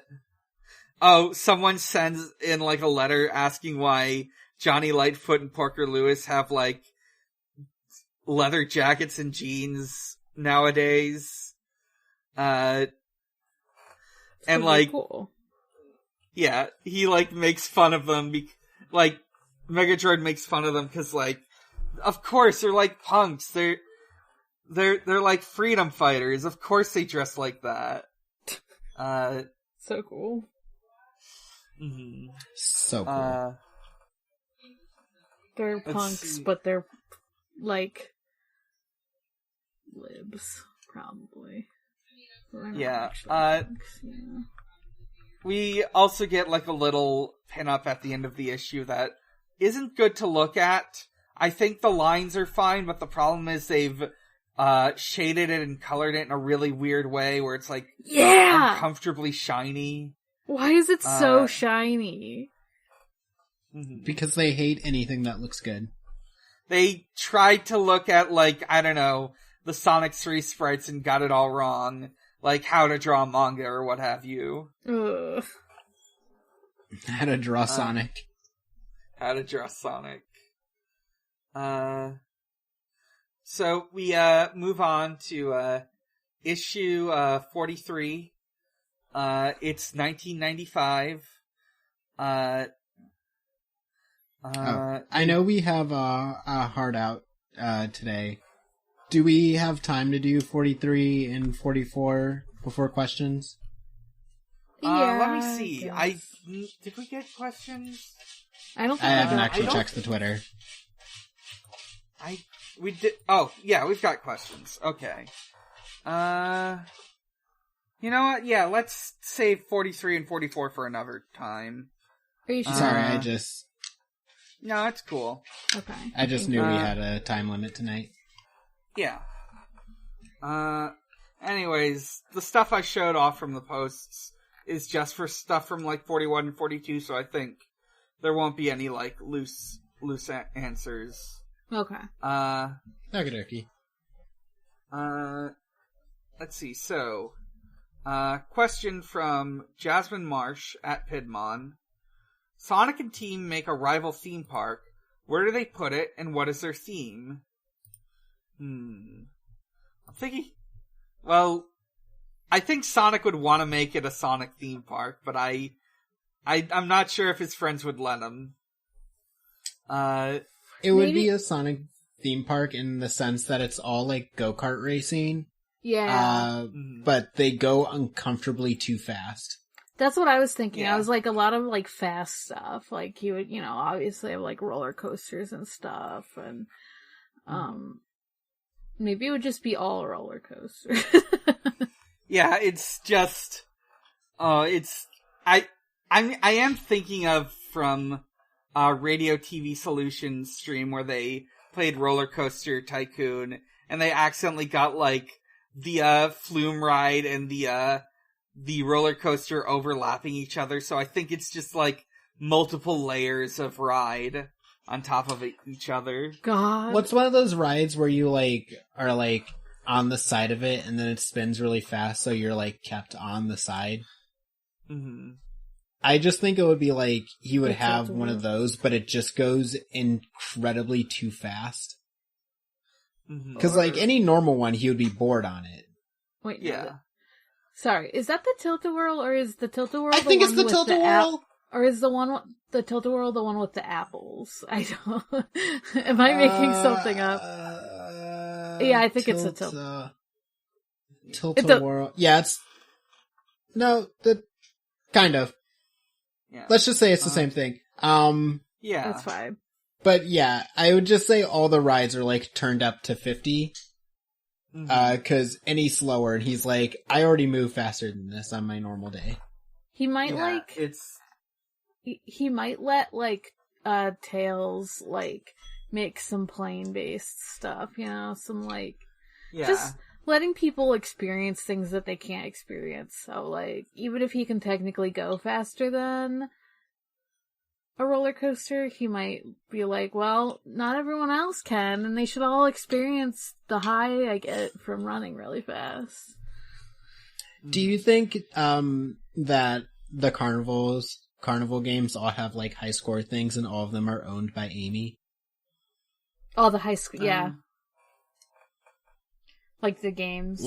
sends in, like, a letter asking why Johnny Lightfoot and Porker Lewis have, like, leather jackets and jeans nowadays. And, like,
cool.
Yeah, he, like, makes fun of them, like, Megadroid makes fun of them because, like, of course, they're like punks. They're like freedom fighters. Of course they dress like that.
So cool.
Mm-hmm.
So cool.
They're punks, but they're, like, libs, probably.
Yeah. We also get, like, a little pin-up at the end of the issue that isn't good to look at. I think the lines are fine, but the problem is they've shaded it and colored it in a really weird way where it's, like, uncomfortably shiny.
Why is it so shiny?
Because they hate anything that looks good.
They tried to look at, like, I don't know, the Sonic 3 sprites and got it all wrong. Like, how to draw manga or what have you.
Ugh.
How to draw Sonic.
How to draw Sonic. So we move on to issue 43. It's 1995. I
know we have a hard out today. Do we have time to do 43 and 44 before questions?
Let me see. Did we get questions?
I don't think
I haven't actually checked the Twitter.
We did. Oh, yeah, we've got questions. Okay. You know what? Yeah, let's save 43 and 44 for another time.
Are you sure?
Sorry,
No, it's cool.
Okay.
I just knew we had a time limit tonight.
Yeah. Anyways, the stuff I showed off from the posts is just for stuff from, like, 41 and 42, so I think there won't be any, like, loose answers.
Okay.
Okie dokie.
Let's see, so, question from Jasmine Marsh at Pidmon. Sonic and Team make a rival theme park. Where do they put it, and what is their theme? I'm thinking... Well, I think Sonic would want to make it a Sonic theme park, but I'm not sure if his friends would let him.
It would be a Sonic theme park in the sense that it's all, like, go-kart racing.
Yeah.
But they go uncomfortably too fast.
That's what I was thinking.
Yeah.
I was like, a lot of, like, fast stuff. Like, you would, obviously have, like, roller coasters and stuff. And, maybe it would just be all roller coasters.
Yeah, it's just, I am thinking of from, Radio TV Solutions stream where they played Roller Coaster Tycoon, and they accidentally got, like, the, flume ride and the roller coaster overlapping each other, so I think it's just, like, multiple layers of ride on top of each other.
God.
What's one of those rides where you, like, are, like, on the side of it and then it spins really fast so you're, like, kept on the side?
Mm-hmm.
I just think it would be, like, he would have one of those, but it just goes incredibly too fast. Because, like, any normal one, he would be bored on it.
Wait,
yeah.
Sorry, is that the Tilt-A-Whirl, or is the Tilt-A-Whirl
I think it's the Tilt-A-Whirl.
Or is the Tilt-A-Whirl the one with the apples? I don't... Am I making something up? Yeah, I think it's a
Tilt-A-Whirl. Yeah, it's... No, kind of.
Yeah.
Let's just say it's the same thing.
Yeah.
That's fine.
But yeah, I would just say all the rides are like turned up to 50. Cause any slower and he's like, I already move faster than this on my normal day.
He might
it's...
He might let, like, Tails, like, make some plane-based stuff, you know? Some, like...
Yeah.
Just letting people experience things that they can't experience. So, like, even if he can technically go faster than a roller coaster, he might be like, well, not everyone else can, and they should all experience the high I get from running really fast.
Do you think, that the Carnival games all have, like, high score things and all of them are owned by Amy?
Oh, the high school, yeah. Like the games.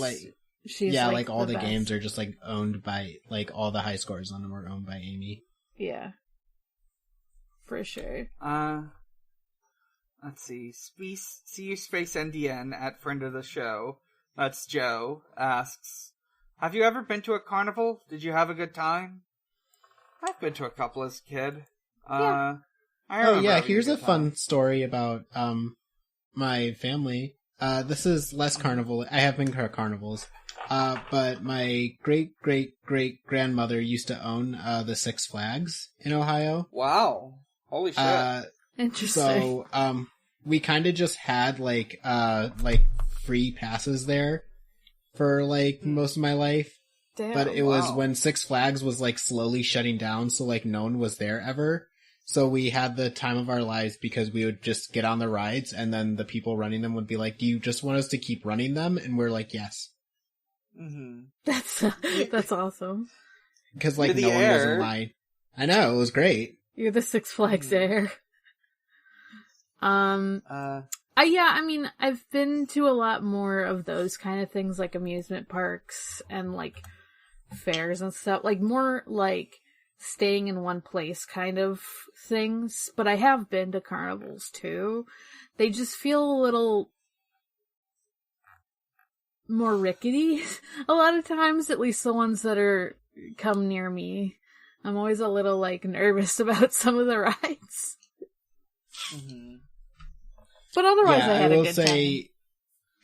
She's
like all the
best.
games are just, like, owned by, like, all the high scores on them are owned by Amy.
Yeah. For sure.
Let's see. CU Space NDN at friend of the show, that's Joe, asks, have you ever been to a carnival? Did you have a good time? I've been to a couple as a kid.
Yeah.
Here's a fun story about my family. This is less carnival. I have been to carnivals. But my great-great-great-grandmother used to own the Six Flags in Ohio.
Wow. Holy shit.
Interesting.
So, we kind of just had, like, free passes there for, like, most of my life.
Damn,
but it was when Six Flags was, like, slowly shutting down, so, like, no one was there ever. So we had the time of our lives because we would just get on the rides, and then the people running them would be like, do you just want us to keep running them? And we're like, yes.
Mm-hmm.
That's awesome.
Because, like, no one was in line. I know, it was great.
You're the Six Flags Air. I mean, I've been to a lot more of those kind of things, like amusement parks and, like, fairs and stuff. Like, more, like, staying in one place kind of things. But I have been to carnivals, too. They just feel a little more rickety a lot of times, at least the ones that come near me. I'm always a little, like, nervous about some of the rides.
Mm-hmm.
But otherwise, I had a good time.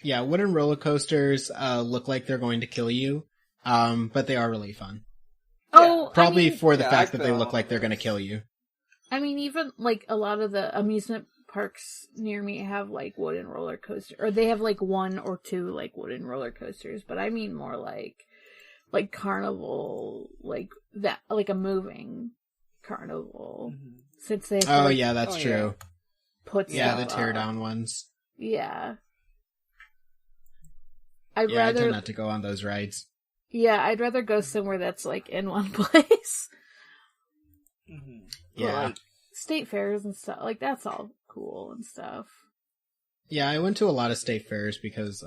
Yeah, wooden roller coasters look like they're going to kill you, but they are really fun.
Oh,
probably for the fact that they look like they're going to kill you.
I mean, even, like, a lot of the amusement parks near me have, like, wooden roller coasters, or they have, like, one or two, like, wooden roller coasters, but I mean more like carnival, like that, like a moving carnival.
Mm-hmm.
Since they have to,
that's true.
Put
the tear down ones.
Yeah.
I tend not to go on those rides.
Yeah, I'd rather go somewhere that's, like, in one place.
Mm-hmm.
Yeah.
But, like, state fairs and stuff, like, that's all cool and stuff.
Yeah, I went to a lot of state fairs because,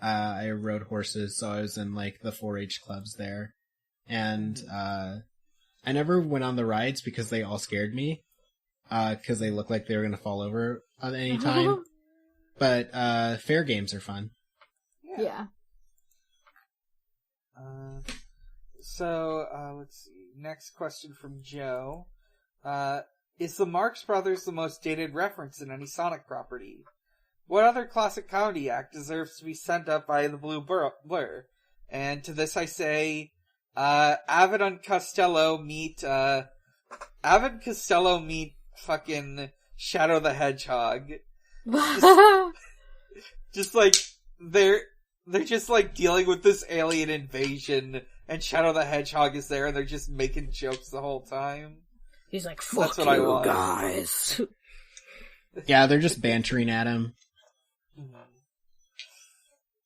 I rode horses, so I was in, like, the 4-H clubs there. And, I never went on the rides because they all scared me. Because they looked like they were going to fall over at any time. But, fair games are fun.
Yeah.
Let's see. Next question from Joe. Is the Marx Brothers the most dated reference in any Sonic property? What other classic comedy act deserves to be sent up by the Blue Blur? And to this I say, Avid and Costello meet fucking Shadow the Hedgehog. Just like, they're just like dealing with this alien invasion, and Shadow the Hedgehog is there, and they're just making jokes the whole time.
He's like, fuck
That's what
you
I want.
guys.
Yeah, they're just bantering at him.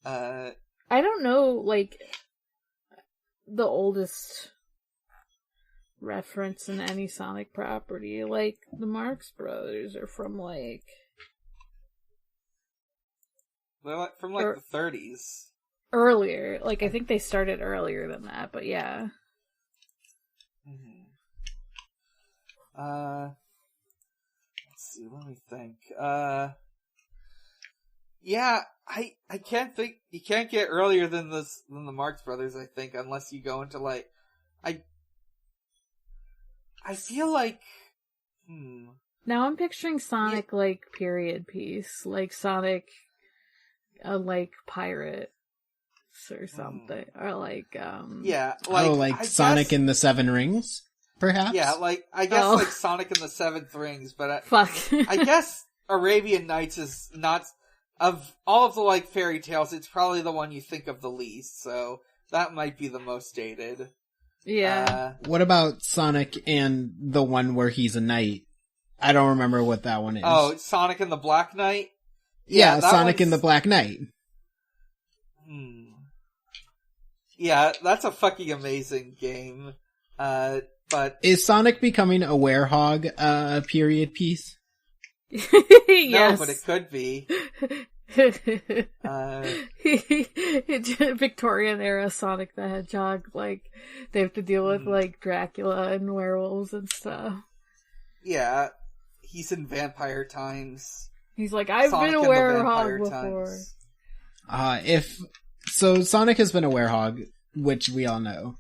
I don't know, like, the oldest reference in any Sonic property. Like, the Marx Brothers are from, like...
They're like from, like, the 30s.
Earlier. Like, I think they started earlier than that, but yeah.
Mm-hmm. let's see, let me think. Yeah, I can't think, you can't get earlier than the Marx Brothers, I think, unless you go into, like, I feel like,
Now I'm picturing Sonic, like, period piece. Like, Sonic, like, pirate or something. Or, like,
yeah, like...
like Sonic in the Seven Rings, perhaps?
Yeah, like, I guess, like, Sonic and the Seventh Rings, but...
Fuck.
I guess Arabian Nights is not... Of all of the, like, fairy tales, it's probably the one you think of the least, so that might be the most dated.
Yeah.
What about Sonic and the one where he's a knight? I don't remember what that one is.
Oh, Sonic and the Black Knight?
Yeah, Sonic and the Black Knight.
Yeah, that's a fucking amazing game. But...
Is Sonic becoming a werehog a period piece?
Yes.
No, but it could be.
Victorian era Sonic the Hedgehog, like, they have to deal with, like, Dracula and werewolves and stuff.
Yeah, he's in vampire times.
He's like, I've been a werehog before.
So Sonic has been a werehog, which we all know.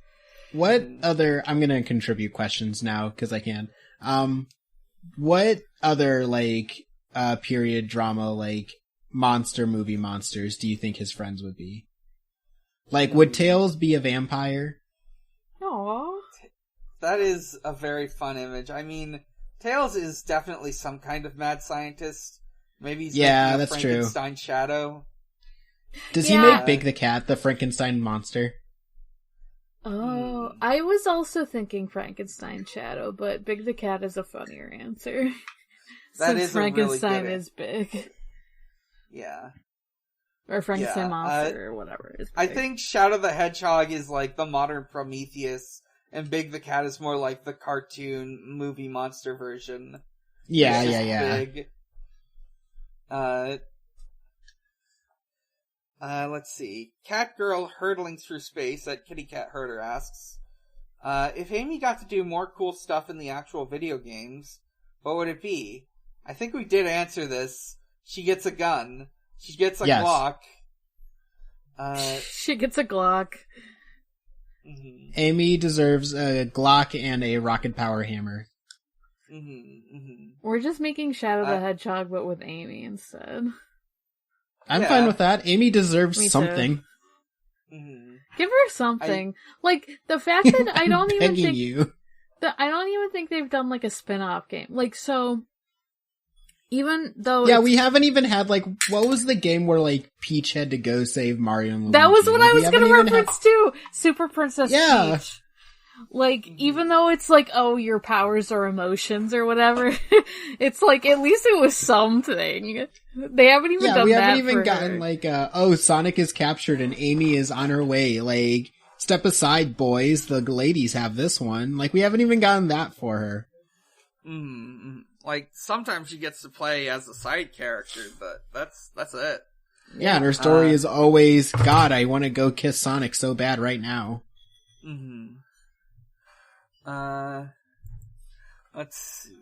What other, I'm gonna contribute questions now, cause I can. What other, like, period drama, like, monster movie monsters do you think his friends would be? Like, would Tails be a vampire?
Aww.
That is a very fun image. I mean, Tails is definitely some kind of mad scientist. Maybe he's making a Frankenstein shadow.
Does he make Big the Cat the Frankenstein monster?
Oh, I was also thinking Frankenstein shadow, but Big the Cat is a funnier answer.
That
Since
is
Frankenstein
really
is big.
Yeah.
Or Frankenstein monster or whatever is big.
I think Shadow the Hedgehog is like the modern Prometheus, and Big the Cat is more like the cartoon movie monster version.
Yeah.
Big. Let's see. Cat Girl Hurdling Through Space at Kitty Cat Herder asks, if Amy got to do more cool stuff in the actual video games, what would it be? I think we did answer this. She gets a gun. She gets a Glock.
She gets a Glock.
Amy deserves a Glock and a rocket power hammer.
We're just making Shadow the Hedgehog, but with Amy instead.
I'm fine with that. Amy deserves something.
Give her something. Like, the fact that I don't even think... I don't even think they've done, like, a spin-off game. Like, so... Even though
we haven't even had, like, what was the game where, like, Peach had to go save Mario and Luigi?
That was what I was gonna reference too! Super Princess Peach. Like, even though it's like, oh, your powers are emotions or whatever, it's like, at least it was something. They haven't even done that.
We haven't even gotten, like, Sonic is captured and Amy is on her way. Like, step aside, boys, the ladies have this one. Like, we haven't even gotten that for her.
Like, sometimes she gets to play as a side character, but that's it.
Yeah, and her story is always, God, I want to go kiss Sonic so bad right now.
Let's see.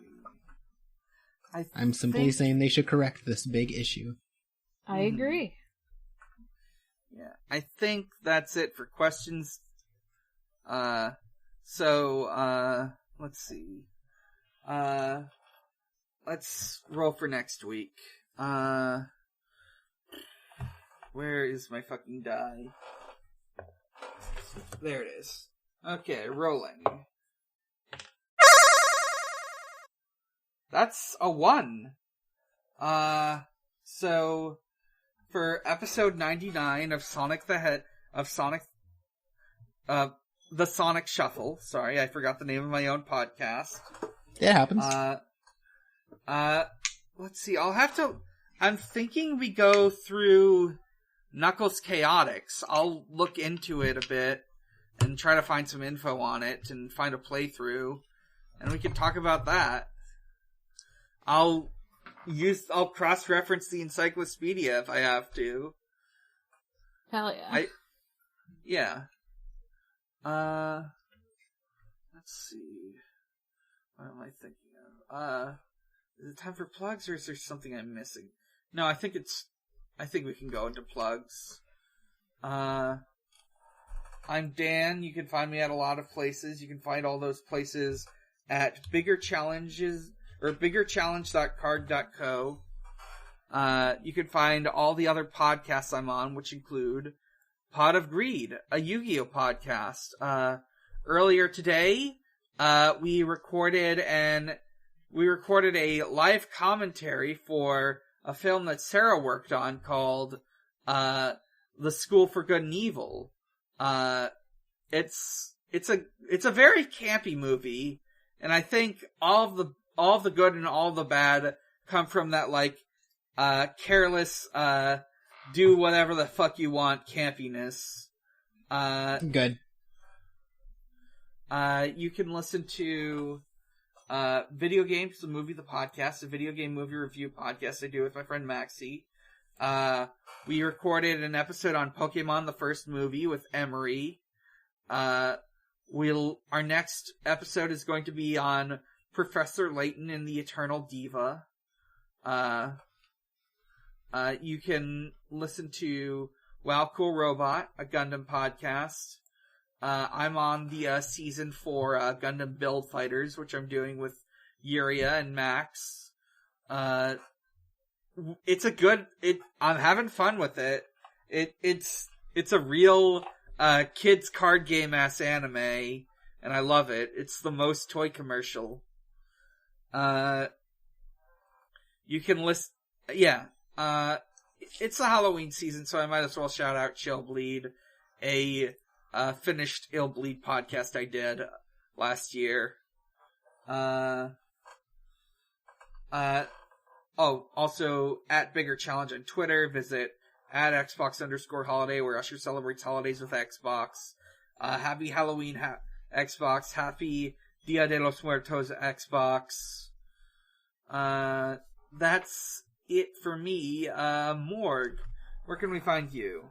I'm simply saying they should correct this big issue.
I agree.
Yeah, I think that's it for questions. Let's see. Let's roll for next week. Where is my fucking die? There it is. Okay, rolling. That's a 1. So for episode 99 of the Sonic Shuffle. Sorry, I forgot the name of my own podcast.
It happens.
Let's see. I'm thinking we go through Knuckles Chaotix. I'll look into it a bit and try to find some info on it and find a playthrough, and we can talk about that. I'll cross-reference the encyclopedia if I have to.
Hell yeah.
Let's see. What am I thinking Is it time for plugs, or is there something I'm missing? No, I think we can go into plugs. I'm Dan. You can find me at a lot of places. You can find all those places at biggerchallenge.card.co. You can find all the other podcasts I'm on, which include Pot of Greed, a Yu-Gi-Oh podcast. Earlier today, we recorded a live commentary for a film that Sarah worked on called The School for Good and Evil. It's a very campy movie, and I think all of the good and all of the bad come from that careless do whatever the fuck you want campiness.
Good.
You can listen to Video Games, the Movie, the Podcast, a video game movie review podcast I do with my friend Maxie. We recorded an episode on Pokemon, the first movie, with Emery. Our next episode is going to be on Professor Layton and the Eternal Diva. You can listen to Wow Cool Robot, a Gundam podcast. I'm on the season 4 Gundam Build Fighters, which I'm doing with Yuria and Max. I'm having fun with it. It's a real kids card game ass anime, and I love it. It's the most toy commercial. You can list, it's the Halloween season, so I might as well shout out Chill Bleed, a finished Ill Bleed podcast I did last year. Also at Bigger Challenge on Twitter. Visit at Xbox_holiday, where Usher celebrates holidays with Xbox. Happy Halloween, Xbox. Happy Dia de los Muertos, Xbox. That's it for me. Morg, where can we find you?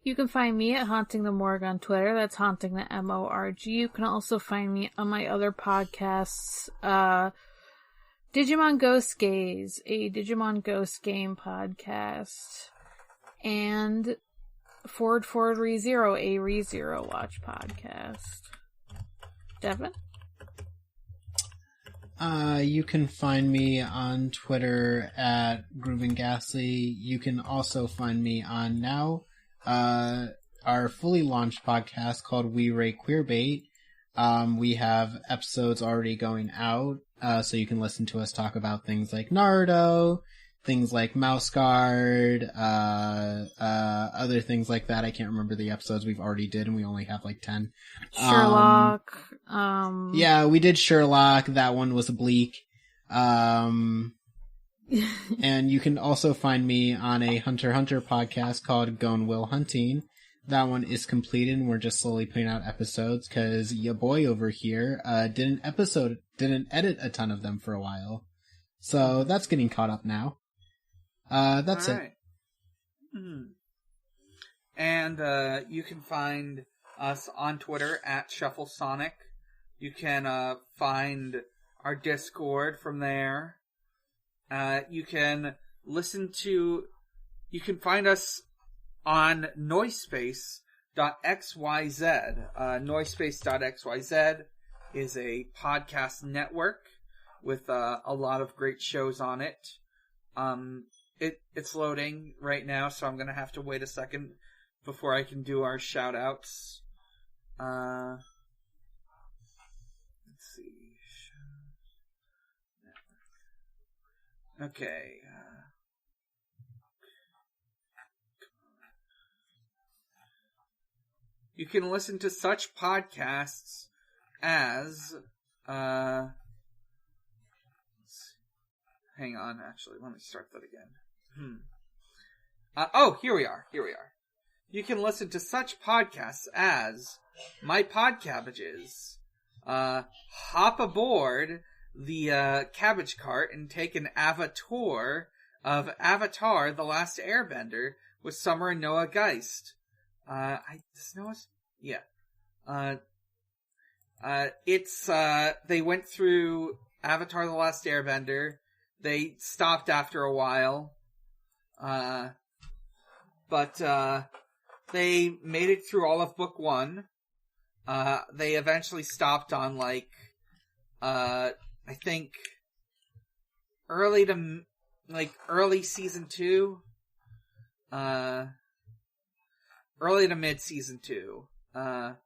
You can find me at Haunting the Morg on Twitter. That's Haunting the MORG. You can also find me on my other podcasts, Digimon Ghost Gaze, a Digimon Ghost game podcast, and Forward ReZero, a ReZero Watch podcast. Devon?
You can find me on Twitter at Groovin' Ghastly. You can also find me on now our fully launched podcast called We Rate Queerbait. We have episodes already going out, so you can listen to us talk about things like Naruto, things like Mouse Guard, other things like that. I can't remember the episodes we've already did, and we only have 10.
Sherlock.
Yeah, we did Sherlock. That one was bleak. And you can also find me on a Hunter x Hunter podcast called Gone Will Hunting. That one is completed, and we're just slowly putting out episodes because your boy over here didn't edit a ton of them for a while. So that's getting caught up now. That's
all right. It. Mm-hmm. And you can find us on Twitter at ShuffleSonic. You can find our Discord from there. You can find us on Noisepace.xyz. Noisepace.xyz is a podcast network with a lot of great shows on it. It's loading right now, so I'm gonna have to wait a second before I can do our shout outs. Let's see. Okay. You can listen to such podcasts as hang on, actually, let me start that again. Here we are. You can listen to such podcasts as My Podcabbages. Hop aboard the cabbage cart and take an tour of Avatar: The Last Airbender with Summer and Noah Geist. They went through Avatar: The Last Airbender. They stopped after a while. But they made it through all of book 1. They eventually stopped on, like, I think early season 2. Early to mid season 2. The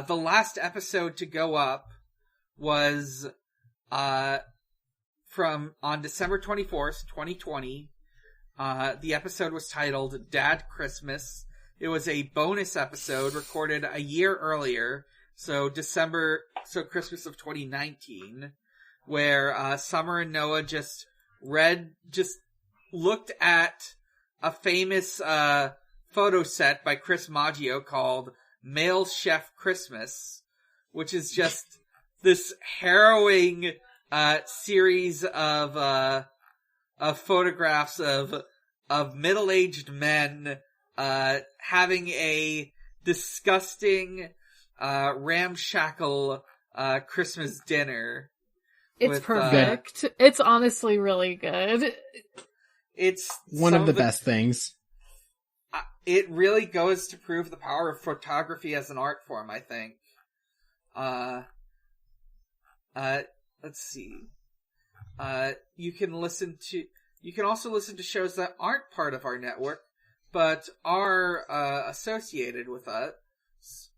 last episode to go up was on December 24th, 2020. The episode was titled Dad Christmas. It was a bonus episode recorded a year earlier, so Christmas of 2019, where Summer and Noah just looked at a famous photo set by Chris Maggio called Male Chef Christmas, which is just this harrowing series of photographs of middle-aged men having a disgusting ramshackle Christmas dinner.
It's perfect. It's honestly really good.
It's
one of the best things.
It really goes to prove the power of photography as an art form, I think. Let's see. You can also listen to shows that aren't part of our network, but are associated with us,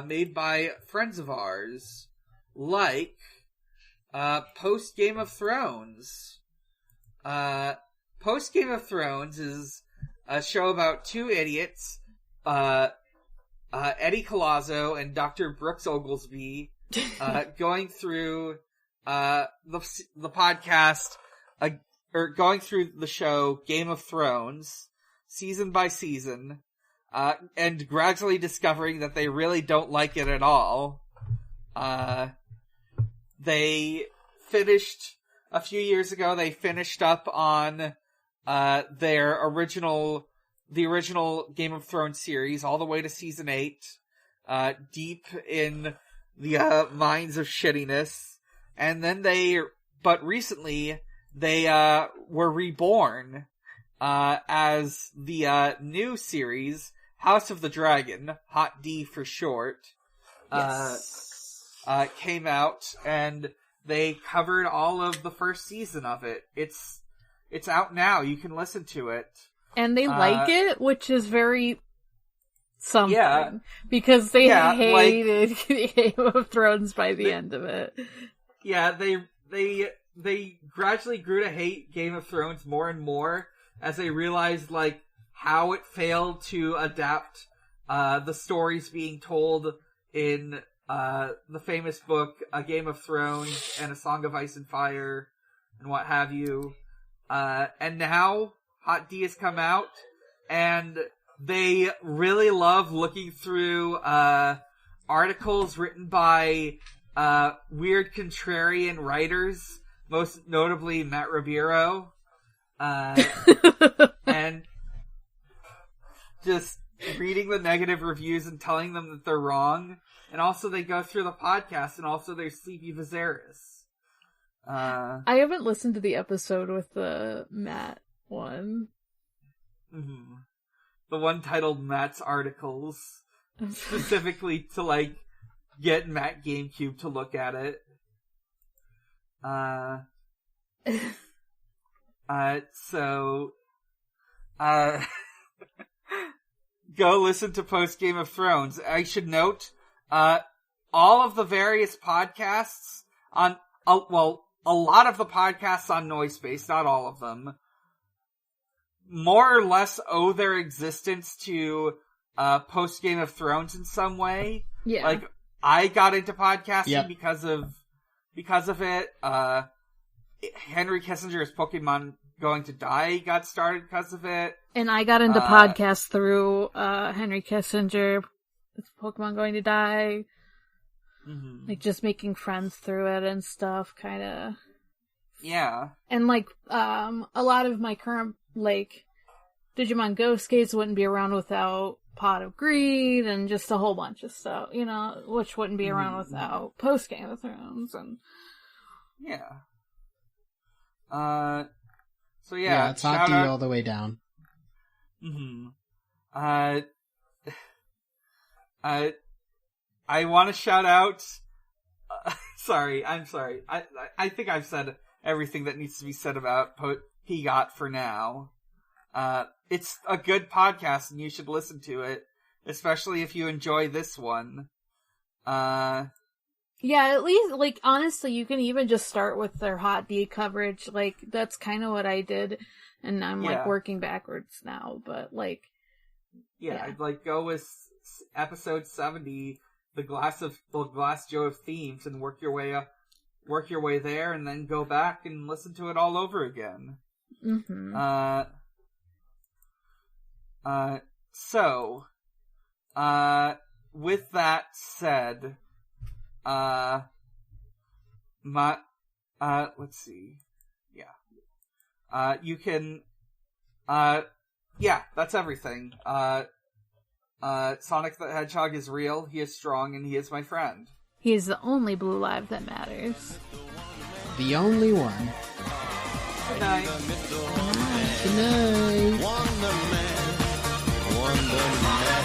made by friends of ours, like Post Game of Thrones. Post Game of Thrones is a show about two idiots, Eddie Colazzo and Dr. Brooks Oglesby, going through the podcast, or going through the show Game of Thrones, season by season, and gradually discovering that they really don't like it at all. They finished, a few years ago, they finished up on the original Game of Thrones series, all the way to season 8, deep in the mines of shittiness. And then recently, they were reborn as the new series, House of the Dragon, Hot D for short, came out, and they covered all of the first season of it. It's out now. You can listen to it.
And they like it, which is very something.
Yeah.
Because they hated Game of Thrones by the end of it.
Yeah, they gradually grew to hate Game of Thrones more and more as they realized, like, how it failed to adapt the stories being told in the famous book, A Game of Thrones and A Song of Ice and Fire and what have you. And now Hot D has come out, and they really love looking through articles written by weird contrarian writers, most notably Matt Ribeiro, and just reading the negative reviews and telling them that they're wrong. And also they go through the podcast, and also there's Sleepy Viserys.
I haven't listened to the episode with the Matt one.
Mm-hmm. The one titled Matt's Articles. Specifically to, like, get Matt GameCube to look at it. Go listen to Post Game of Thrones. I should note, all of the various podcasts on, a lot of the podcasts on Noisepace, not all of them, more or less owe their existence to Post Game of Thrones in some way.
Yeah.
Like, I got into podcasting because of it. Henry Kissinger's Pokemon Going to Die got started because of it.
And I got into podcasts through Henry Kissinger, Pokemon Going to Die.
Mm-hmm.
Like, just making friends through it and stuff, kinda.
Yeah.
And, like, a lot of my current, like, Digimon Go Skates wouldn't be around without Pot of Greed and just a whole bunch of stuff, you know, which wouldn't be around without Post Game of Thrones. And
Yeah. So
yeah, it's hot D all the way down.
Mm-hmm. I want to shout out. I'm sorry. I think I've said everything that needs to be said about PGOT for now. It's a good podcast, and you should listen to it, especially if you enjoy this one.
Yeah, at least, like, honestly, you can even just start with their Hot D coverage. Like, that's kind of what I did, and I'm, like, working backwards now, but, like...
Yeah, I'd, like, go with episode 70, the Glass Joe of Themes, and work your way there, and then go back and listen to it all over again.
Mm-hmm.
So, with that said... let's see. Yeah. You can, yeah, that's everything. Sonic the Hedgehog is real, he is strong, and he is my friend.
He is the only blue live that matters.
The only one.
Good night.
Good night.
Wonder Man, Wonder Man.